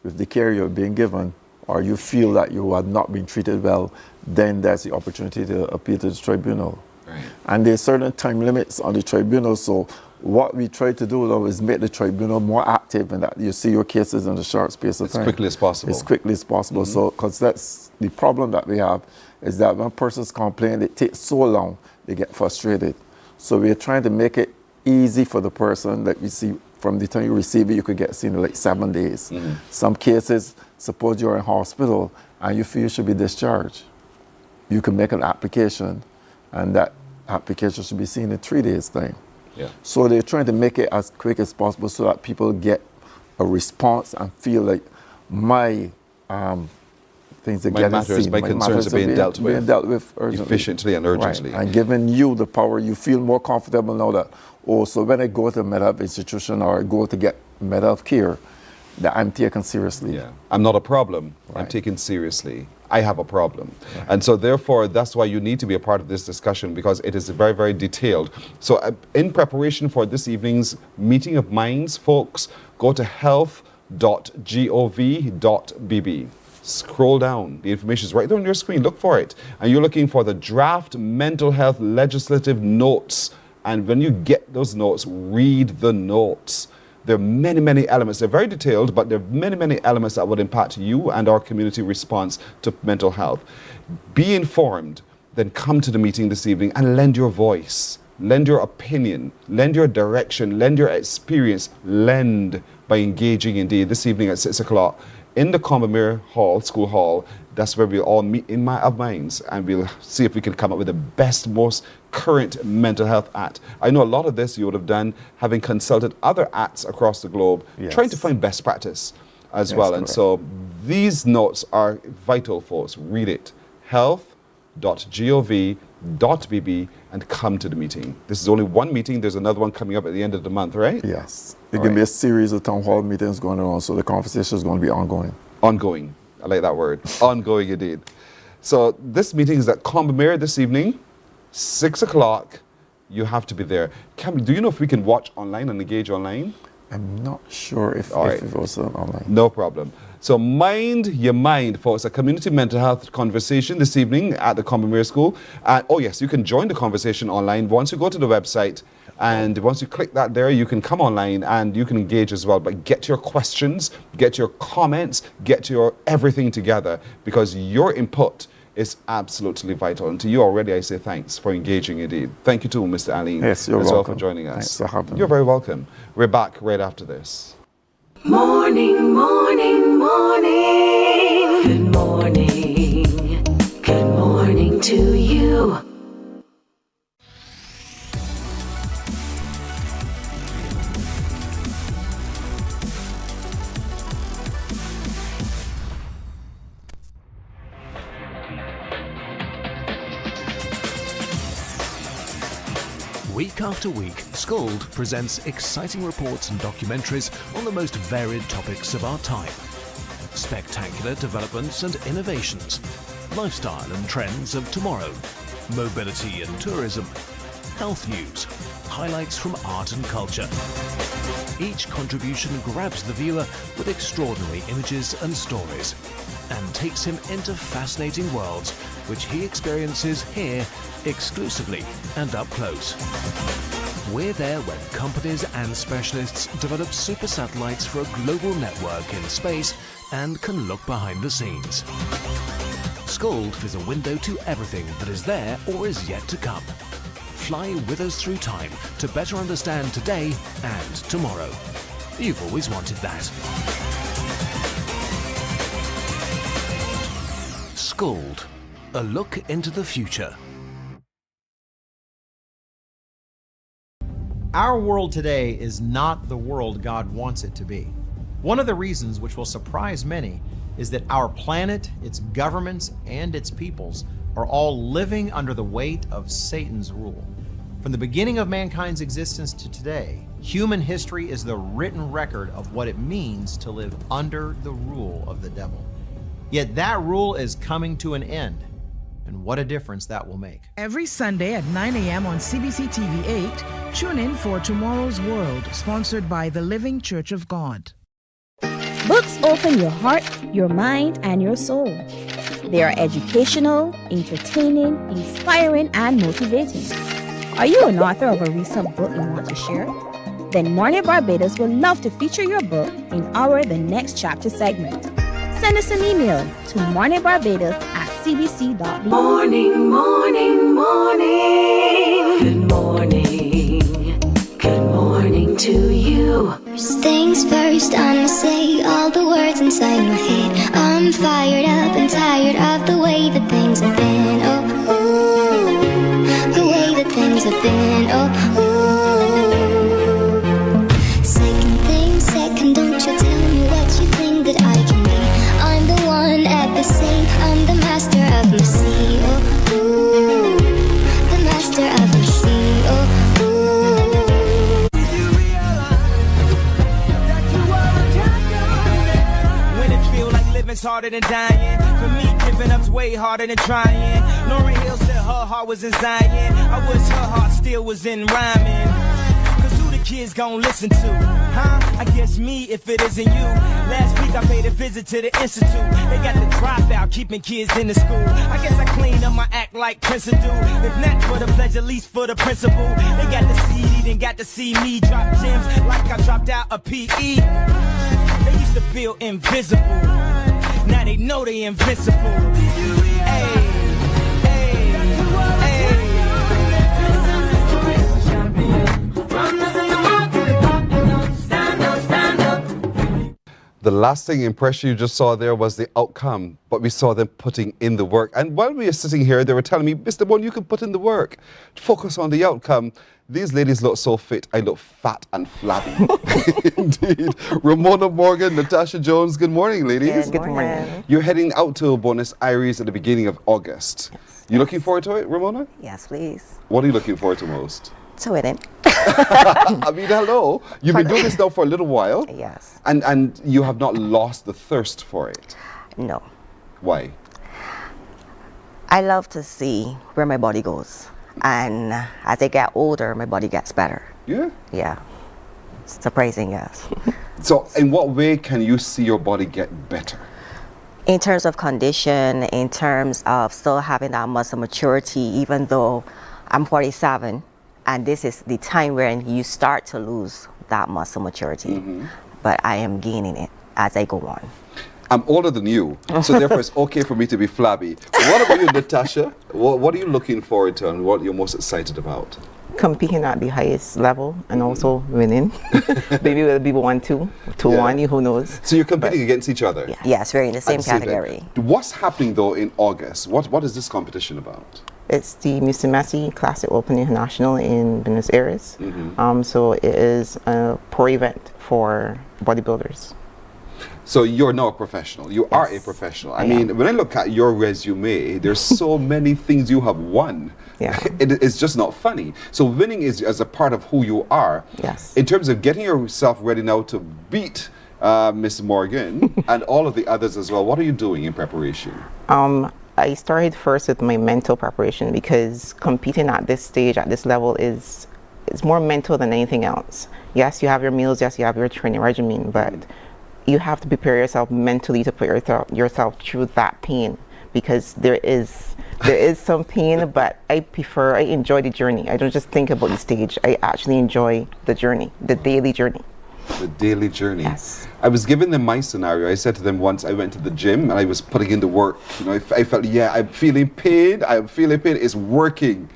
E: with the care you're being given, or you feel that you have not been treated well, then there's the opportunity to appeal to the tribunal. Right. And there's certain time limits on the tribunal. So what we try to do, though, is make the tribunal more active, and that you see your cases in a short space of time.
A: As quickly as possible.
E: As quickly as possible. So, because that's the problem that we have, is that when persons complain, it takes so long, they get frustrated. So we're trying to make it easy for the person that you see from the time you receive it, you could get seen in like 7 days. Some cases, suppose you're in hospital and you feel you should be discharged. You can make an application, and that application should be seen in 3 days' time. So they're trying to make it as quick as possible so that people get a response and feel like my things are getting seen.
A: My concerns are being dealt with
E: urgently.
A: Efficiently and urgently.
E: Right. And giving you the power, you feel more comfortable now that, so when I go to a mental health institution or I go to get mental health care, that I'm taken seriously.
A: I'm not a problem. I'm taken seriously. I have a problem. And so therefore, that's why you need to be a part of this discussion, because it is very, very detailed. So in preparation for this evening's meeting of minds, folks, go to health.gov.bb. scroll down. The information is right there on your screen. Look for it. And you're looking for the draft mental health legislative notes. And when you get those notes, read the notes. There are many, many elements. They're very detailed, but there are many, many elements that would impact you and our community response to mental health. Be informed, then come to the meeting this evening and lend your voice, lend your opinion, lend your direction, lend your experience, lend by engaging indeed this evening at 6 o'clock in the Combermere Hall, School Hall. That's where we'll all meet in of minds, and we'll see if we can come up with the best, most current mental health act. I know a lot of this you would have done having consulted other acts across the globe, trying to find best practice as well. And so these notes are vital, folks. Read it. health.gov.bb and come to the meeting. This is only one meeting. There's another one coming up at the end of the month, right?
E: Yes. There's going to be a series of town hall meetings going on, so the conversation is going to be ongoing.
A: Ongoing. I like that word. Ongoing indeed. So this meeting is at Combermere this evening, 6 o'clock. You have to be there. Do you know if we can watch online and engage online?
E: I'm not sure if it was online.
A: No problem. So mind your mind, folks. A community mental health conversation this evening at the Combermere School. Oh yes, you can join the conversation online once you go to the website. And once you click that there, you can come online and you can engage as well. But get your questions, get your comments, get your everything together, because your input is absolutely vital. And to you already, I say thanks for engaging indeed. Thank you too, Mr. Aline.
E: Yes, you're
A: as
E: welcome.
A: well for joining us.
E: Thanks for having me.
A: You're very welcome. We're back right after this.
C: Morning, morning, morning. Good morning. Good morning to you.
O: Week after week, Scold presents exciting reports and documentaries on the most varied topics of our time. Spectacular developments and innovations, lifestyle and trends of tomorrow, mobility and tourism, health news, highlights from art and culture. Each contribution grabs the viewer with extraordinary images and stories and takes him into fascinating worlds which he experiences here exclusively and up close. We're there when companies and specialists develop super satellites for a global network in space and can look behind the scenes. Scold is a window to everything that is there or is yet to come. Fly with us through time to better understand today and tomorrow. You've always wanted that. Scold, a look into the future.
F: Our world today is not the world God wants it to be. One of the reasons, which will surprise many, is that our planet, its governments, and its peoples are all living under the weight of Satan's rule. From the beginning of mankind's existence to today, human history is the written record of what it means to live under the rule of the devil. Yet that rule is coming to an end. And what a difference that will make.
N: Every Sunday at 9 a.m. on CBC TV 8, tune in for Tomorrow's World, sponsored by the Living Church of God.
G: Books open your heart, your mind, and your soul. They are educational, entertaining, inspiring, and motivating. Are you an author of a recent book you want to share? Then Mornin Barbados would love to feature your book in our The Next Chapter segment. Send us an email to morninbarbados@cbc.bb.
C: Morning, morning, morning. Good morning. Good morning to you.
H: First things first, I'ma say all the words inside my head. I'm fired up and tired of the way that things have been. Oh, ooh, the way that things have been. Oh, ooh. Second thing, second, don't you tell me what you think that I can be. I'm the one at the sea, I'm the master of my sea. Oh, ooh, the master of my sea. Oh,
I: it's harder than dying. For me, giving up's way harder than trying. Lauryn Hill said her heart was in Zion. I wish her heart still was in rhyming. Cause who the kids gon' listen to? Huh? I guess me if it isn't you. Last week I paid a visit to the institute. They got the dropout, keeping kids in the school. I guess I clean up my act like Prince do. If not for the pledge, at least for the principle. They got the CD, then got to see me drop gems like I dropped out a PE. They used to feel invisible. Now they know they invincible. Hey.
A: The lasting impression you just saw there was the outcome, but we saw them putting in the work. And while we were sitting here, they were telling me, Mr. Bon, you can put in the work. Focus on the outcome. These ladies look so fit. I look fat and flabby. Indeed. Ramona Morgan, Natasha Jones, good morning, ladies.
K: Good morning.
A: You're heading out to Buenos Aires at the beginning of August. You looking forward to it, Ramona?
K: Yes, please.
A: What are you looking forward to most?
K: To winning.
A: I mean, hello. You've been doing this now for a little while.
K: Yes.
A: And you have not lost the thirst for it.
K: No.
A: Why?
K: I love to see where my body goes. And as I get older, my body gets better.
A: Yeah?
K: Yeah. Surprising, yes.
A: So in what way can you see your body get better?
K: In terms of condition, in terms of still having that muscle maturity, even though I'm 47, and this is the time when you start to lose that muscle maturity. But I am gaining it as I go on.
A: I'm older than you, so therefore it's okay for me to be flabby. What about you, Natasha? What are you looking forward to and what you're most excited about?
L: Competing at the highest level and also winning. Maybe we'll be 1-2, 2-1, who knows.
A: So you're competing against each other?
K: Yeah. Yes, we're in the same category.
A: What's happening though in August? What is this competition about?
L: It's the Mr. Messi Classic Open International in Buenos Aires. So it is a pro event for bodybuilders.
A: So you're now a professional. You are a professional. I mean, when I look at your resume, there's so many things you have won.
L: Yeah.
A: It's just not funny. So winning is as a part of who you are.
L: Yes.
A: In terms of getting yourself ready now to beat Miss Morgan and all of the others as well, what are you doing in preparation?
L: I started first with my mental preparation because competing at this stage, at this level, is more mental than anything else. Yes, you have your meals, yes, you have your training regimen, but you have to prepare yourself mentally to put yourself through that pain, because there is some pain, but I enjoy the journey. I don't just think about the stage. I actually enjoy the journey, the daily journey.
A: The daily journey.
L: Yes.
A: I was giving them my scenario. I said to them once, I went to the gym and I was putting in the work. You know, I felt, yeah, I'm feeling pain. It's working.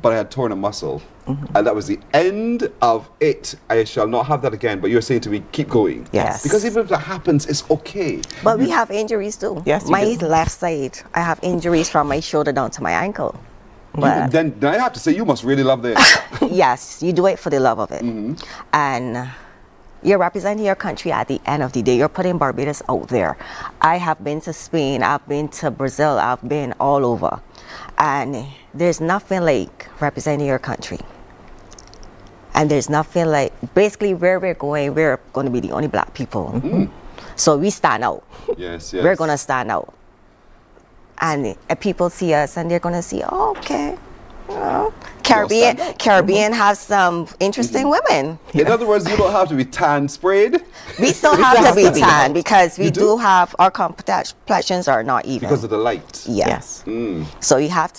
A: But I had torn a muscle. And that was the end of it. I shall not have that again. But you're saying to me, keep going.
K: Yes.
A: Because even if that happens, it's okay.
K: But we have injuries too.
L: Yes.
K: My left side, I have injuries from my shoulder down to my ankle. But
A: Then I have to say, you must really love this.
K: yes, you do it for the love of it. And you're representing your country at the end of the day. You're putting Barbados out there. I have been to Spain, I've been to Brazil, I've been all over. And there's nothing like representing your country. And there's nothing like, basically where we're going to be the only black people. So we stand out.
A: Yes.
K: We're going to stand out. And people see us and they're going to see, oh, okay. Caribbean has some interesting women.
A: In other words, you don't have to be tan sprayed.
K: We still have to be tan because we do have our complexions are not even.
A: Because of the light.
K: Yes. So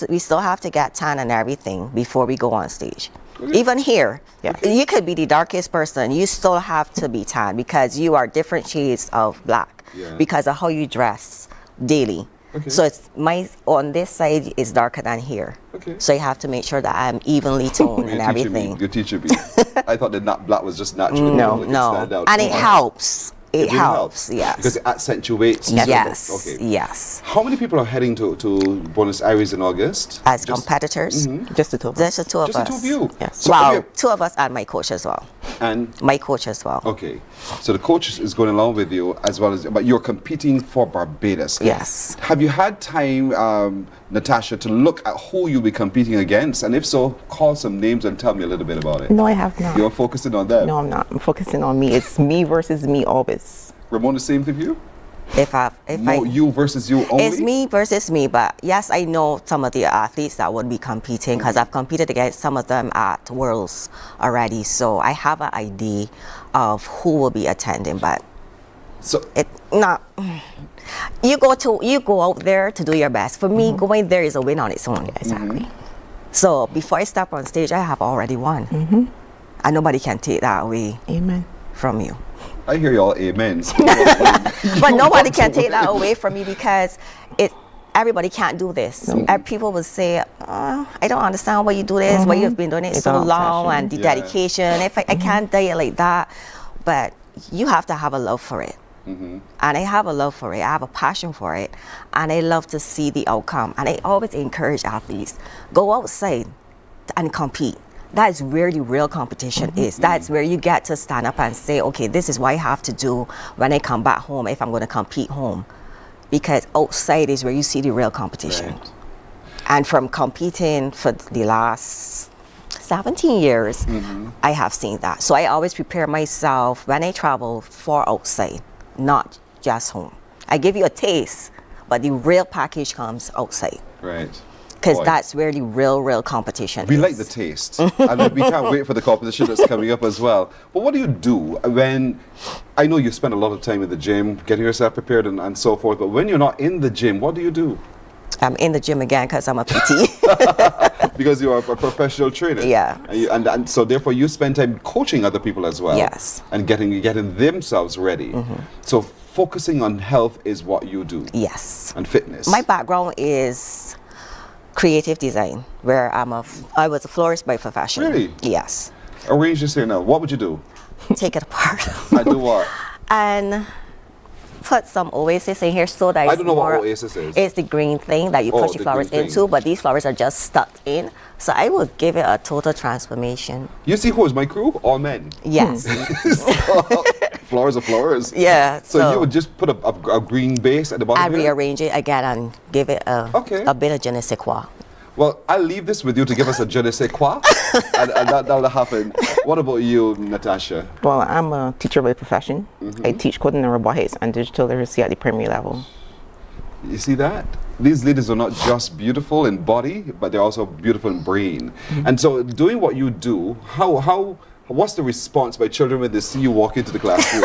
K: we still have to get tan and everything before we go on stage. Even here, you could be the darkest person. You still have to be tan because you are different shades of black because of how you dress daily. So it's on this side is darker than here. So you have to make sure that I'm evenly toned and everything.
A: You're teaching me. I thought that black was just natural.
K: No. And it helps. It
A: really
K: helps, yes.
A: Because it accentuates.
K: Yes.
A: How many people are heading to Buenos Aires in August?
K: As competitors?
L: Just the two of us.
K: Just the two of us.
A: Just the two of you?
L: Yes.
A: So
K: two of us and my coach as well.
A: And?
K: My coach as well.
A: Okay. So the coach is going along with you as well as, but you're competing for Barbados.
K: Yes.
A: Have you had time, Natasha, to look at who you'll be competing against? And if so, call some names and tell me a little bit about it.
L: No, I have not.
A: You're focusing on them?
L: No, I'm not. I'm focusing on me. It's me versus me always.
A: Ramon, the same with you? You versus you only?
K: It's me versus me, but yes, I know some of the athletes that would be competing because I've competed against some of them at Worlds already, so I have an idea of who will be attending, but you go out there to do your best. For me, going there is a win on its own.
L: Exactly.
K: So before I step on stage, I have already won, and nobody can take that away.
L: Amen.
K: From you.
A: I hear y'all amens.
K: But nobody can take that away from me because everybody can't do this. People will say, I don't understand why you do this, why you've been doing it so long, and the dedication. If I can't do it like that, but you have to have a love for it. And I have a love for it. I have a passion for it, and I love to see the outcome. And I always encourage athletes, go outside and compete. That's where the real competition is. That's where you get to stand up and say, okay, this is what I have to do when I come back home if I'm going to compete home. Because outside is where you see the real competition. Right. And from competing for the last 17 years, I have seen that. So I always prepare myself when I travel for outside, not just home. I give you a taste, but the real package comes outside.
A: Right.
K: Because that's where the real competition is.
A: We like the taste. And we can't wait for the competition that's coming up as well. But what do you do when, I know you spend a lot of time in the gym, getting yourself prepared and so forth, but when you're not in the gym, what do you do?
K: I'm in the gym again because I'm a PT.
A: Because you are a professional trainer.
K: Yeah.
A: And so therefore you spend time coaching other people as well.
K: Yes.
A: And getting themselves ready. So focusing on health is what you do.
K: Yes.
A: And fitness.
K: My background is creative design, where I was a florist by profession.
A: Really?
K: Yes.
A: Arrange this here now. What would you do?
K: Take it apart.
A: I do what?
K: And put some oasis in here so that
A: I don't know what oasis is.
K: It's the green thing that you put your flowers into, but these flowers are just stuck in. So I would give it a total transformation.
A: You see who's my crew? All men.
K: Yes.
A: Flowers are flowers.
K: Yeah.
A: So you would just put a green base at the bottom.
K: I rearrange it again and give it a bit of je ne sais quoi.
A: Well, I'll leave this with you to give us a je ne sais quoi, and that'll happen. What about you, Natasha?
L: Well, I'm a teacher by profession. I teach coding and robotics and digital literacy at the primary level.
A: You see that? These ladies are not just beautiful in body, but they're also beautiful in brain. And so doing what you do, what's the response by children when they see you walk into the classroom?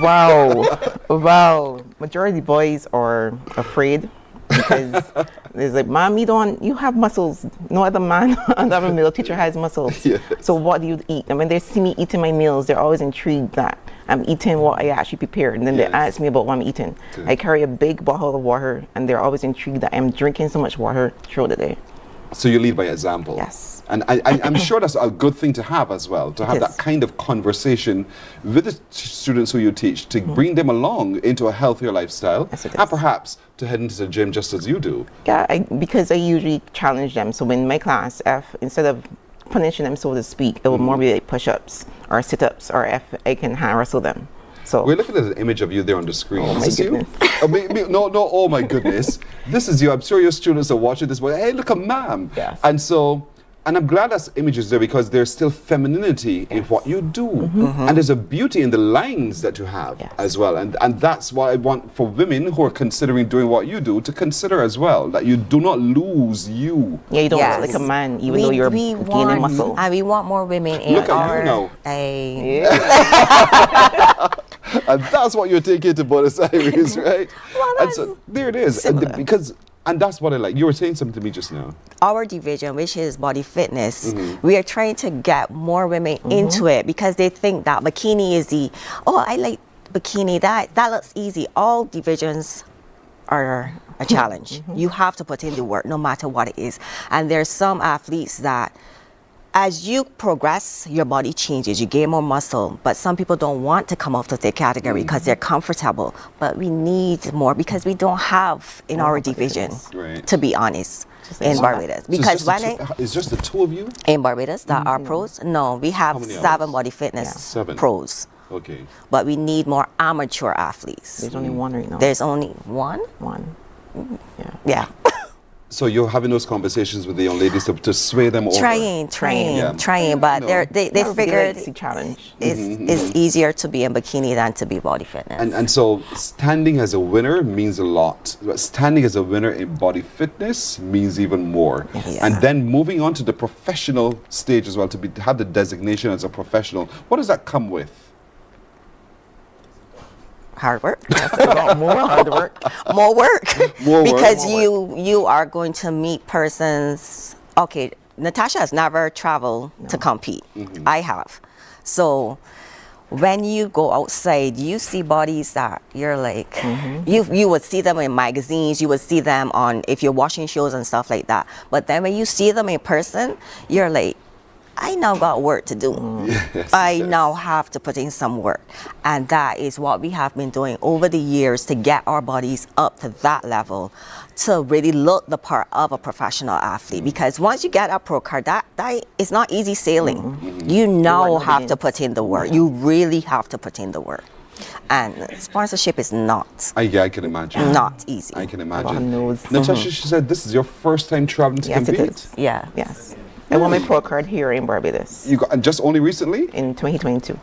L: Wow. Majority of the boys are afraid because it's like, Mom, you have muscles. No other man, another male teacher has muscles. Yes. So what do you eat? And when they see me eating my meals, they're always intrigued that I'm eating what I actually prepared. And then they ask me about what I'm eating. Okay. I carry a big bottle of water, and they're always intrigued that I'm drinking so much water throughout the day.
A: So you lead by example.
L: Yes.
A: And I'm sure that's a good thing to have as well, to have that kind of conversation with the students who you teach, to bring them along into a healthier lifestyle, and perhaps to head into the gym just as you do.
L: Yeah, because I usually challenge them. So in my class, instead of punishing them, so to speak, it will more be like push-ups or sit-ups, or if I can hand wrestle them. So
A: we're looking at an image of you there on the screen.
L: Oh, my goodness.
A: You? No, oh my goodness. This is you. I'm sure your students are watching this, but hey, look at ma'am.
L: Yes.
A: And I'm glad that image is there because there's still femininity in what you do. And there's a beauty in the lines that you have as well. And that's why I want for women who are considering doing what you do to consider as well, that you do not lose you.
L: Yeah, you don't look like a man, even though you're gaining muscle.
K: And we want more women in
A: look at you now. And that's what you're taking to Buenos Aires, right?
K: Well,
A: and so there it is. And that's what I like. You were saying something to me just now.
K: Our division, which is body fitness, we are trying to get more women into it because they think that bikini is I like bikini, that looks easy. All divisions are a challenge. You have to put in the work no matter what it is. And there's some athletes that as you progress, your body changes, you gain more muscle, but some people don't want to come up to the category because they're comfortable. But we need more because we don't have in our division, to be honest, in Barbados. Because
A: it's just the two of you?
K: In Barbados that are pros? No, we have 7 body fitness pros.
A: Okay.
K: But we need more amateur athletes.
L: There's only one right now.
K: There's only one?
L: One.
K: Yeah.
A: So you're having those conversations with the young ladies to sway them over?
K: Trying, but
A: No.
K: they figured it's easier to be in bikini than to be body fitness.
A: And so standing as a winner means a lot. But standing as a winner in body fitness means even more.
K: Yes.
A: And then moving on to the professional stage as well, to have the designation as a professional, what does that come with?
K: Hard work.
L: A lot more hard work.
K: More work.
A: More work.
K: Because you are going to meet persons. Okay, Natasha has never traveled to compete. I have. So when you go outside, you see bodies that you're like, you would see them in magazines, you would see them on, if you're watching shows and stuff like that. But then when you see them in person, you're like, I now got work to do. I now have to put in some work. And that is what we have been doing over the years to get our bodies up to that level, to really look the part of a professional athlete. Because once you get a pro card, that is not easy sailing. You now have to put in the work. You really have to put in the work. And sponsorship is not.
A: I can imagine.
K: Not easy.
A: I can imagine. Natasha, she said this is your first time traveling to compete?
L: Yes, it is.
K: Yeah.
L: Yes. I won my pro card here in Barbados.
A: You got, and just only recently?
L: In 2022.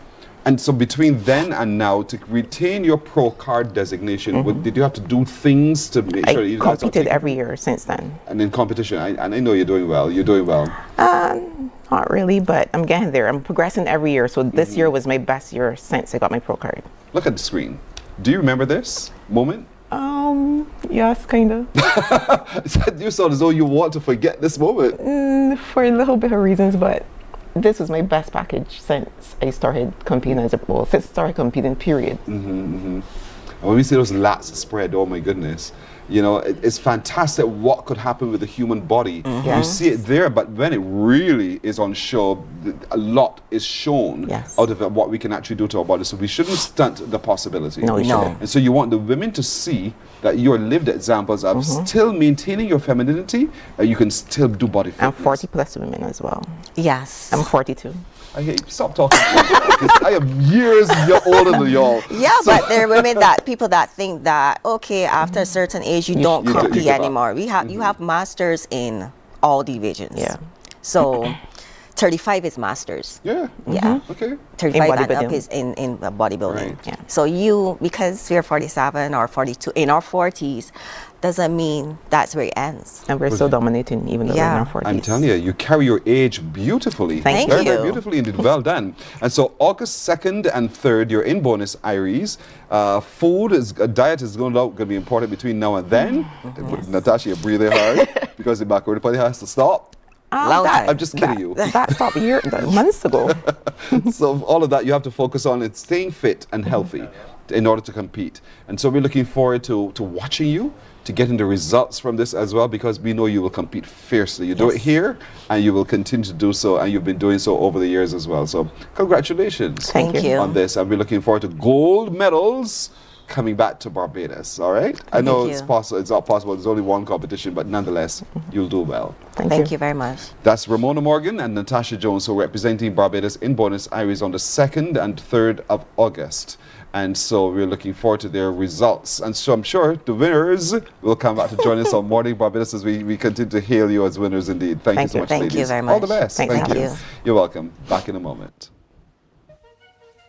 A: And so between then and now, to retain your pro card designation, did you have to do things to make sure you
L: competed every year since then.
A: And in competition, and I know you're doing well. You're doing well.
L: Not really, but I'm getting there. I'm progressing every year. So this year was my best year since I got my pro card.
A: Look at the screen. Do you remember this moment?
L: Yes, kind of.
A: You sound as though you want to forget this moment.
L: For a little bit of reasons, but this was my best package since I started competing since I started competing, period.
A: And when we see those lats spread, oh my goodness. You know, it's fantastic what could happen with the human body. You see it there, but when it really is on show, a lot is shown out of what we can actually do to our body. So we shouldn't stunt the possibility.
L: No, we shouldn't.
A: And so you want the women to see that you're lived examples of still maintaining your femininity, you can still do body fitness.
L: I'm 40 plus women as well.
K: Yes.
L: I'm 42.
A: I hate, stop talking to me, because I am years older than y'all.
K: Yeah, but there are women people that think that, okay, after a certain age, you don't compete anymore. You have masters in all divisions.
L: Yeah.
K: So 35 is masters.
A: Yeah.
K: Yeah.
A: Okay.
K: 35 and up is in bodybuilding.
A: Right.
K: Yeah. So because we're 47 or 42, in our 40s, doesn't mean that's where it ends.
L: And we're still dominating, even though we're in our 40s.
A: I'm telling you, you carry your age beautifully.
K: Thank
A: very,
K: you.
A: very beautifully indeed. Well done. And so August 2nd and 3rd, you're in Buenos Aires. Diet is going to be important between now and then. Natasha, you're breathing hard because the backward party has to stop. I'm just kidding you.
L: That stopped months ago.
A: So all of that, you have to focus on it, staying fit and healthy in order to compete. And so we're looking forward to watching you, to getting the results from this as well, because we know you will compete fiercely. You do it here, and you will continue to do so, and you've been doing so over the years as well. So congratulations
K: Thank you.
A: on this, and we're looking forward to gold medals coming back to Barbados. All right? I know it's possible. It's not possible. There's only one competition, but nonetheless, you'll do well.
K: Thank you very much.
A: That's Ramona Morgan and Natasha Jones, who are representing Barbados in Buenos Aires on the 2nd and 3rd of August. And so we're looking forward to their results. And so I'm sure the winners will come back to join us on Morning Barbados as we continue to hail you as winners indeed. Thank you so much, ladies.
K: Thank you very much.
A: All the best.
K: Thank you.
A: You're welcome. Back in a moment.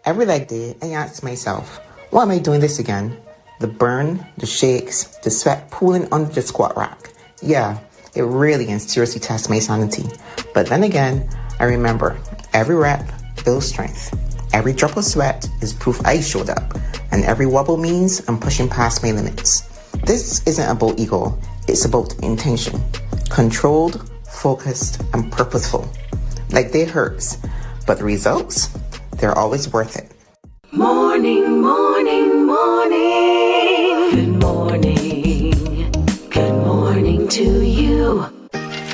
M: Every leg day, I ask myself, why am I doing this again? The burn, the shakes, the sweat pooling under the squat rack. Yeah, it really and seriously tests my sanity. But then again, I remember every rep builds strength. Every drop of sweat is proof I showed up. And every wobble means I'm pushing past my limits. This isn't about ego, it's about intention. Controlled, focused, and purposeful. Like they hurts, but the results, they're always worth it.
C: Morning, morning, morning. Good morning. Good morning to you.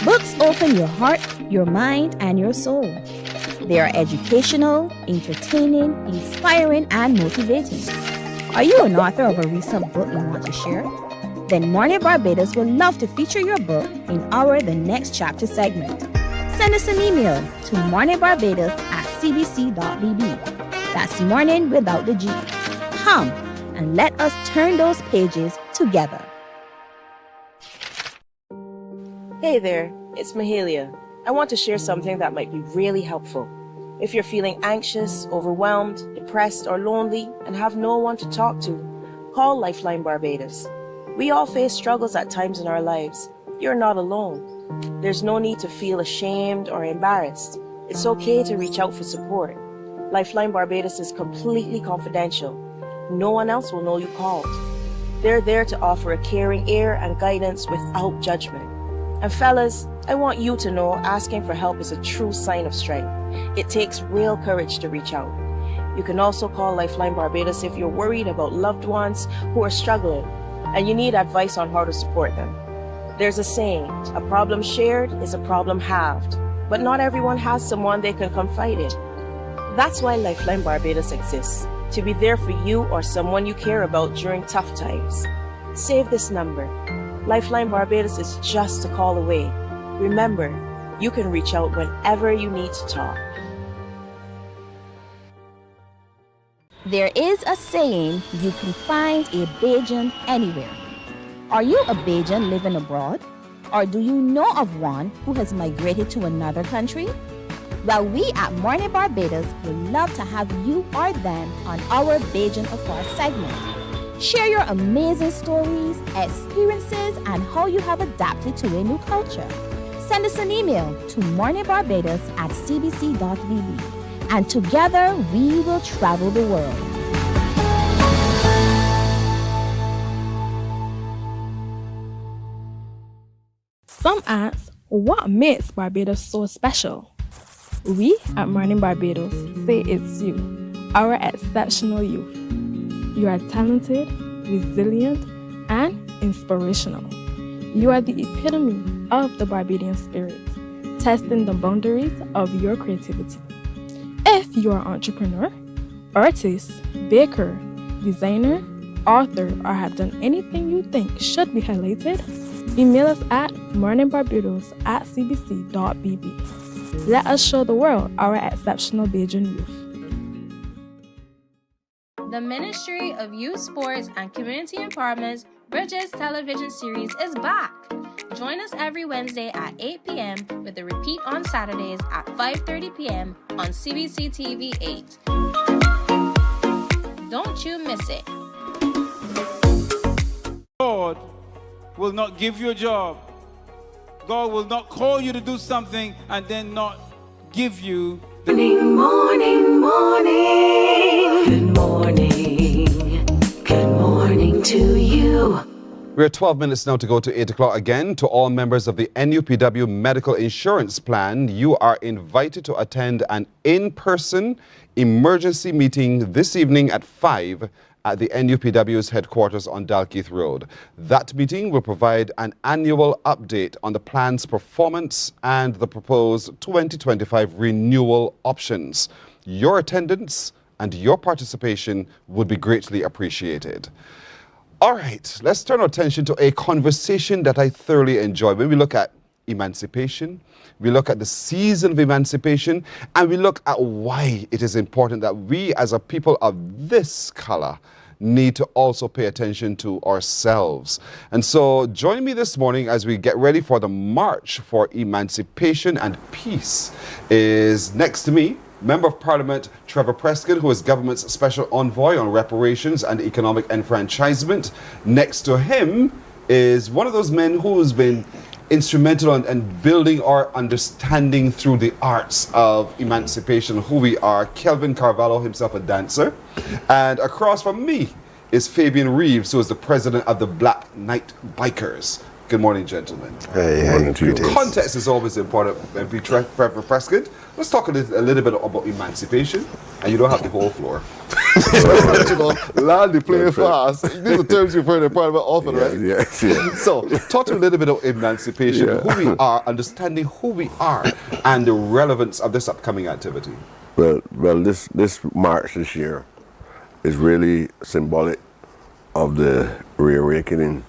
G: Books open your heart, your mind, and your soul. They are educational, entertaining, inspiring, and motivating. Are you an author of a recent book you want to share? Then Mornin Barbados would love to feature your book in our The Next Chapter segment. Send us an email to morninbarbados@cbc.bb. That's morning without the G. Come and let us turn those pages together.
P: Hey there, it's Mahalia. I want to share something that might be really helpful. If you're feeling anxious, overwhelmed, depressed, or lonely and have no one to talk to, call Lifeline Barbados. We all face struggles at times in our lives. You're not alone. There's no need to feel ashamed or embarrassed. It's okay to reach out for support. Lifeline Barbados is completely confidential. No one else will know you called. They're there to offer a caring ear and guidance without judgment. And fellas, I want you to know asking for help is a true sign of strength. It takes real courage to reach out. You can also call Lifeline Barbados if you're worried about loved ones who are struggling and you need advice on how to support them. There's a saying, a problem shared is a problem halved, but not everyone has someone they can confide in. That's why Lifeline Barbados exists, to be there for you or someone you care about during tough times. Save this number. Lifeline Barbados is just a call away. Remember, you can reach out whenever you need to talk.
G: There is a saying, you can find a Bajan anywhere. Are you a Bajan living abroad? Or do you know of one who has migrated to another country? Well, we at Mornin Barbados would love to have you or them on our Bajan Affairs segment. Share your amazing stories, experiences, and how you have adapted to a new culture. Send us an email to morninbarbados@cbc.vb, and together we will travel the world.
Q: Some ask, what makes Barbados so special? We at Mornin Barbados say it's you, our exceptional youth. You are talented, resilient, and inspirational. You are the epitome of the Barbadian spirit, testing the boundaries of your creativity. If you are an entrepreneur, artist, baker, designer, author, or have done anything you think should be highlighted, email us at morninbarbados@cbc.bb. Let us show the world our exceptional Bajan youth.
R: The Ministry of Youth, Sports and Community Empowerment's Bridges television series is back. Join us every Wednesday at 8 p.m. with a repeat on Saturdays at 5:30 p.m. on CBC TV 8. Don't you miss it.
S: God will not give you a job. God will not call you to do something and then not give you the
C: Morning, good morning, good morning to you.
A: We're 12 minutes now to go to 8 o'clock again. To all members of the NUPW Medical Insurance Plan, you are invited to attend an in-person emergency meeting this evening at 5 at the NUPW's headquarters on Dalkeith Road. That meeting will provide an annual update on the plan's performance and the proposed 2025 renewal options. Your attendance and your participation would be greatly appreciated. All right, let's turn our attention to a conversation that I thoroughly enjoy. When we look at emancipation, we look at the season of emancipation, and we look at why it is important that we as a people of this color need to also pay attention to ourselves. And so join me this morning as we get ready for the March for Emancipation and Peace. Is next to me Member of Parliament Trevor Prescott, who is government's special envoy on reparations and economic enfranchisement. Next to him is one of those men who's been instrumental in building our understanding through the arts of emancipation, who we are, Kelvin Carvalho, himself a dancer. And across from me is Fabian Reeves, who is the president of the Black Night Bikers. Good morning, gentlemen.
Y: Hey, morning to you.
A: Context is always important, MP Trevor Prescott. Let's talk a little bit about emancipation, and you don't have the whole floor. Loudly play fast. These are terms you've heard in Parliament often, right?
Y: Yes.
A: So, talk to me a little bit about emancipation, who we are, understanding who we are, and the relevance of this upcoming activity.
Y: Well, this march this year is really symbolic of the reawakening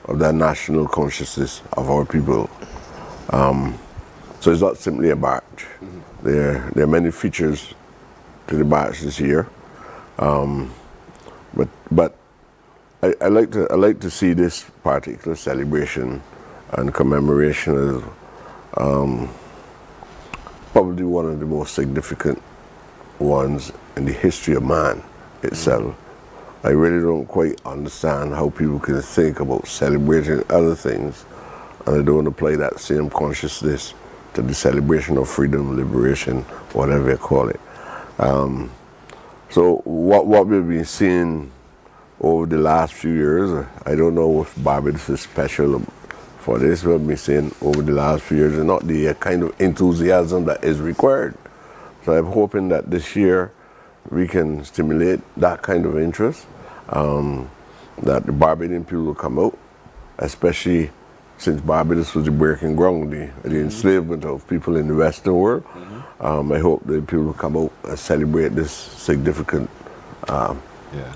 Y: of that national consciousness of our people. So it's not simply a march. Mm-hmm. There are many features to the march this year, but I like to see this particular celebration and commemoration is probably one of the most significant ones in the history of man itself. I really don't quite understand how people can think about celebrating other things and they don't apply that same consciousness to the celebration of freedom, liberation, whatever you call it. So what we've been seeing over the last few years, I don't know if Barbados is special for this, we've been seeing over the last few years, and not the kind of enthusiasm that is required. So I'm hoping that this year we can stimulate that kind of interest, that the Barbadian people will come out, especially since Barbados was the breaking ground, the enslavement of people in the Western world. I hope that people will come out and celebrate this significant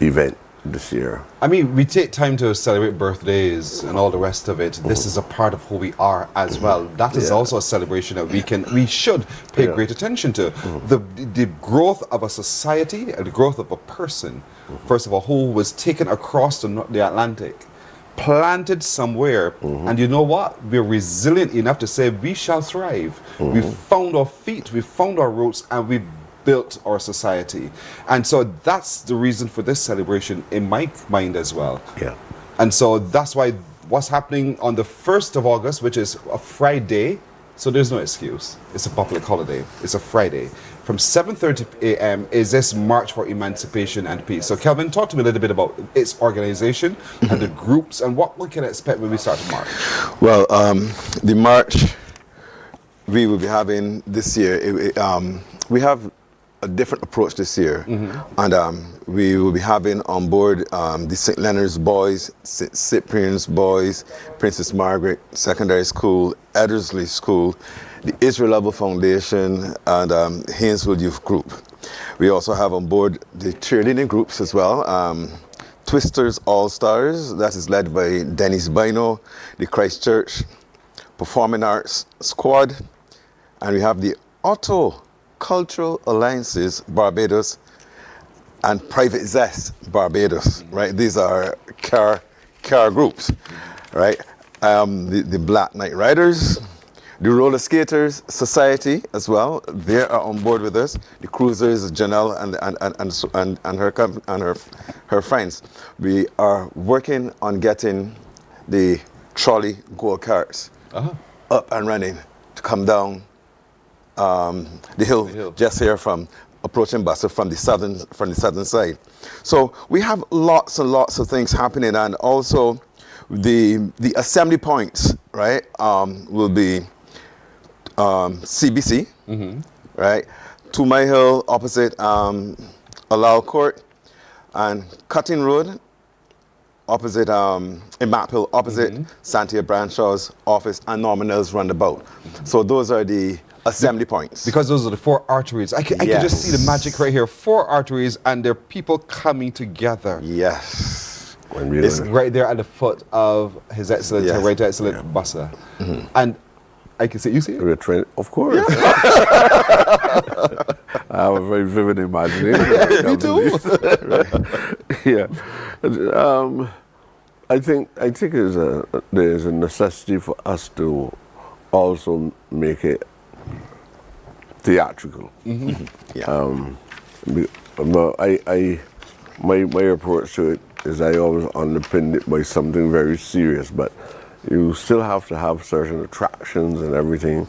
Y: event this year.
A: I mean, we take time to celebrate birthdays and all the rest of it. This is a part of who we are as well. That is also a celebration that we should pay great attention to. The growth of a society and the growth of a person, first of all, who was taken across the Atlantic, planted somewhere, and you know what? We're resilient enough to say we shall thrive. We found our feet, we found our roots, and we built our society. And so that's the reason for this celebration in my mind as well.
Y: Yeah.
A: And so that's why what's happening on the 1st of August, which is a Friday, so there's no excuse. It's a public holiday. It's a Friday. From 7:30 a.m. is this March for Emancipation and Peace. So Kelvin, talk to me a little bit about its organization and the groups and what we can expect when we start the march.
B: Well, the march we will be having this year, we have a different approach this year, and we will be having on board the St. Leonard's Boys, St. Cyprian's Boys, Princess Margaret Secondary School, Eddersley School, the Israel Level Foundation, and Haynesville Youth Group. We also have on board the cheerleading groups as well. Twisters All Stars, that is led by Dennis Bino, the Christchurch Performing Arts Squad, and we have the Otto Cultural Alliances Barbados and Private Zest Barbados, right? These are car groups, right? The Black Knight Riders, the Roller Skaters Society as well, they are on board with us. The Cruisers, Janelle and her friends. We are working on getting the trolley go-karts up and running to come down the hill just here from approaching Buster from the southern side. So we have lots and lots of things happening, and also the assembly points, right, will be CBC, right, 2 Mile Hill opposite Allow Court, and Cutting Road opposite Map Hill opposite Santia Branshaw's office and Normanel's roundabout. So those are the assembly points.
A: Because those are the 4 arteries. I can just see the magic right here. 4 arteries, and they're people coming together.
B: Yes.
A: It's right there at the foot of His Excellency, Right Excellent Buster. And I can see, you see it?
Y: We're trained, of course. Yeah. I have a very vivid imagination.
A: Me too.
Y: Yeah. I think there's a necessity for us to also make it theatrical. My approach to it is I always underpin it by something very serious, but you still have to have certain attractions and everything.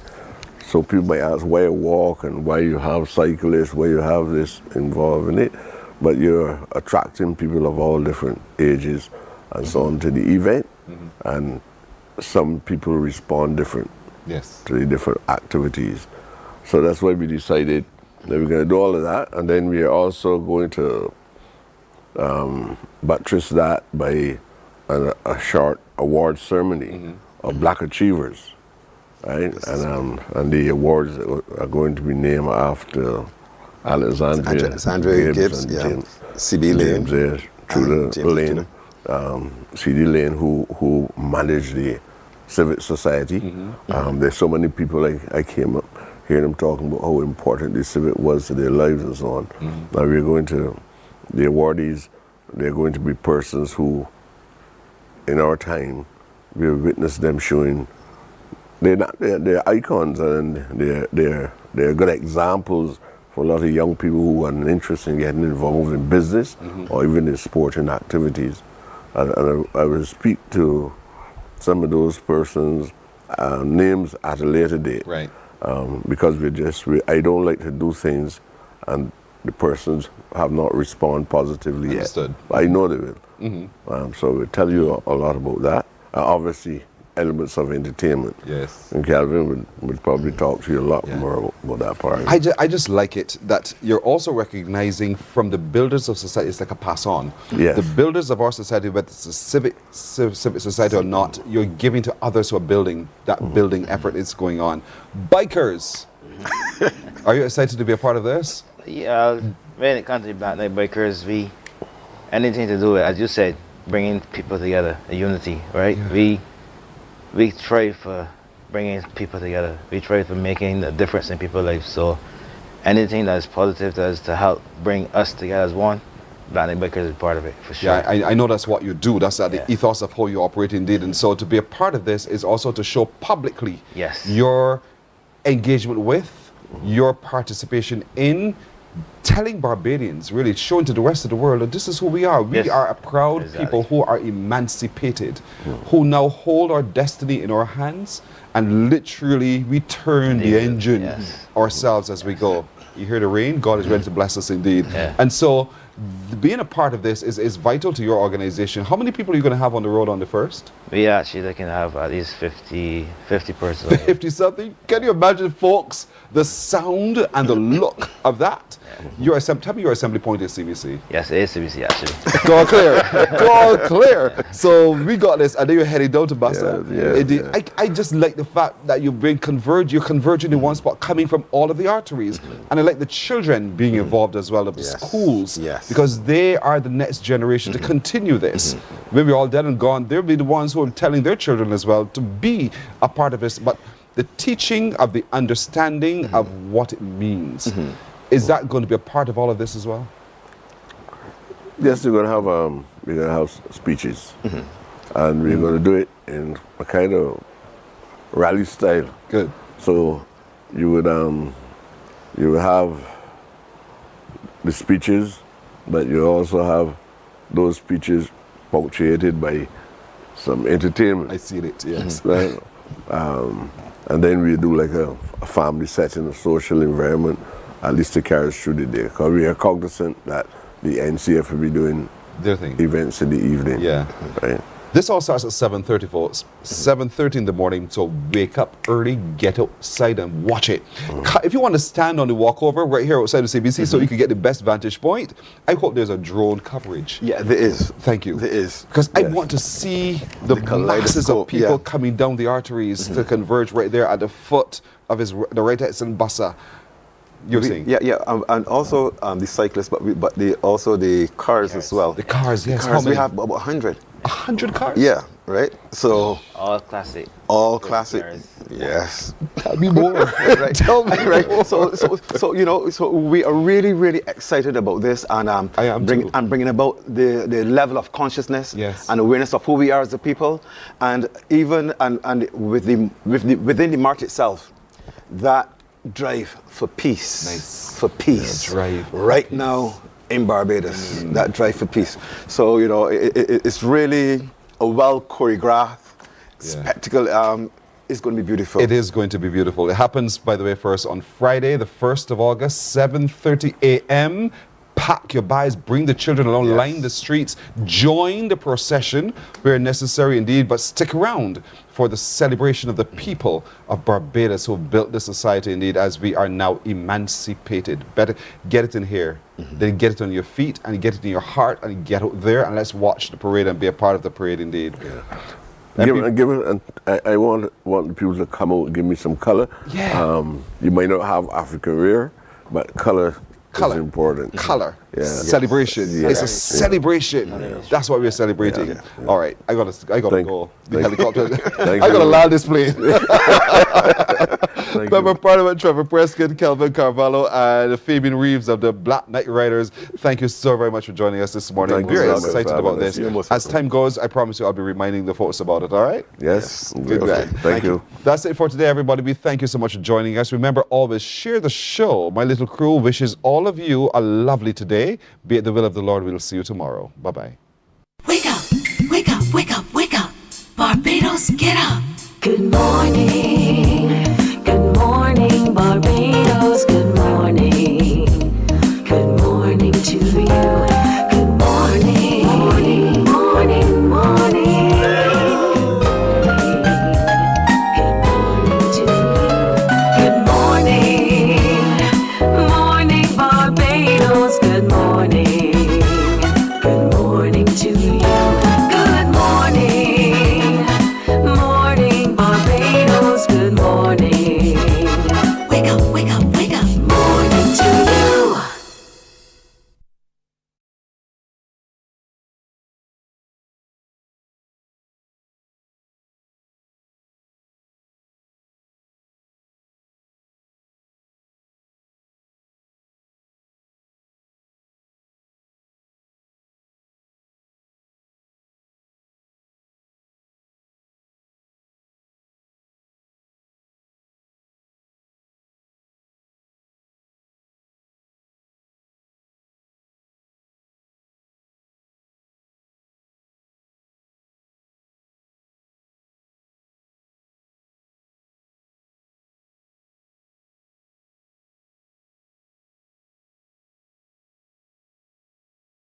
Y: So people might ask why you walk and why you have cyclists, why you have this involved in it, but you're attracting people of all different ages and so on to the event, and some people respond different to the different activities. So that's why we decided that we're going to do all of that, and then we are also going to buttress that by a short award ceremony of Black Achievers, right? And the awards are going to be named after Alexandria Gibbs, and
B: C.B. Lane,
Y: James Truda Lane, C.D. Lane, who managed the Civic Society. There's so many people I came up hearing them talking about how important the Civic was to their lives and so on. Now we're going to, the awardees, they're going to be persons who, in our time, we have witnessed them showing they're icons, and they're good examples for a lot of young people who have an interest in getting involved in business or even in sporting activities. And I will speak to some of those persons' names at a later date.
A: Right.
Y: Because I don't like to do things and the persons have not responded positively
A: Understood.
Y: yet. I know they will. So we'll tell you a lot about that. Obviously, elements of entertainment.
A: Yes.
Y: And Calvin would probably talk to you a lot more about that part.
A: I just like it that you're also recognizing from the builders of society, it's like a pass on.
Y: Yes.
A: The builders of our society, whether it's a civic society or not, you're giving to others who are building. That building effort is going on. Bikers, are you excited to be a part of this?
T: Yeah, when it comes to Black Night Bikers, anything to do with, as you said, bringing people together, a unity, right?
A: Yeah.
T: We try for bringing people together. We try for making a difference in people's lives. So anything that is positive that is to help bring us together as one, Black Night Bikers is part of it, for sure.
A: Yeah, I know that's what you do. That's the ethos of how you operate indeed. And so to be a part of this is also to show publicly your engagement with, your participation in, telling Barbadians, really showing to the rest of the world that this is who we are. We are a proud people who are emancipated, who now hold our destiny in our hands and literally we turn the engine ourselves as we go. You hear the rain? God is ready to bless us indeed. And so being a part of this is vital to your organization. How many people are you going to have on the road on the 1st?
T: We are actually looking to have at least 50 persons.
A: 50 something? Can you imagine, folks, the sound and the look of that? Tell me your assembly point is CBC.
T: Yes, it is CBC actually.
A: Go clear. Go clear. So we got this, and then you're heading down to Bassa. I just like the fact that you're converging in one spot, coming from all of the arteries. And I like the children being involved as well, of the schools, because they are the next generation to continue this. When we're all dead and gone, they'll be the ones who are telling their children as well to be a part of this. But the teaching of the understanding of what it means. Is that going to be a part of all of this as well?
Y: Yes, we're going to have speeches, and we're going to do it in a kind of rally style.
A: Good.
Y: So you would have the speeches, but you also have those speeches punctuated by some entertainment.
A: I see it. Yes.
Y: Right? And then we do like a family setting, a social environment, at least to carry us through the day. Because we are cognizant that the NCF will be doing
A: their thing,
Y: events in the evening.
A: Yeah.
Y: Right?
A: This all starts at 7:30, folks. 7:30 in the morning, so wake up early, get outside and watch it. If you want to stand on the walkover right here outside the CBC so you can get the best vantage point, I hope there's a drone coverage.
B: Yeah, there is.
A: Thank you.
B: There is.
A: Because I want to see the masses of people coming down the arteries to converge right there at the foot of the right hand Bassa. You're saying?
B: Yeah, and also the cyclists, but also the cars as well.
A: The cars, yes.
B: How many? We have about 100.
A: 100 cars?
B: Yeah, right. So
T: all classic.
B: All classic. Yes.
A: Tell me more.
B: Right. Tell me. Right. So you know, so we are really, really excited about this, and bringing about the level of consciousness and awareness of who we are as a people, and even and within the march itself, that drive for peace, for peace,
A: drive
B: right now in Barbados, that drive for peace. So you know, it's really a well choreographed spectacle. It's going to be beautiful.
A: It is going to be beautiful. It happens, by the way, first on Friday, the 1st of August, 7:30 a.m. Pack your bags, bring the children along, line the streets, join the procession where necessary indeed, but stick around for the celebration of the people of Barbados who built this society indeed, as we are now emancipated. Better get it in here, then get it on your feet and get it in your heart and get out there, and let's watch the parade and be a part of the parade indeed.
Y: I want the people to come out and give me some color.
A: Yeah.
Y: You might not have African wear, but color
A: Color.
Y: is important.
A: Color.
Y: Yeah.
A: Celebration.
Y: Yeah.
A: It's a celebration. That's what we're celebrating. All right. I gotta go. The helicopter. I gotta land this plane. Member of Parliament Trevor Prescott, Kelvin Carvalho, and Fabian Reeves of the Black Knight Riders. Thank you so very much for joining us this morning.
Y: Thank you
A: We're
Y: so much
A: excited
Y: for
A: about
Y: having
A: this.
Y: us.
A: As time goes, I promise you I'll be reminding the folks about it, all right?
Y: Yes.
A: Good
Y: Okay.
A: man.
Y: Thank you.
A: That's it for today, everybody. We thank you so much for joining us. Remember, always share the show. My little crew wishes all of you a lovely today. Be it the will of the Lord. We'll see you tomorrow. Bye-bye.
C: Wake up, wake up, wake up, wake up. Barbados, get up. Good morning, Barbados, good morning.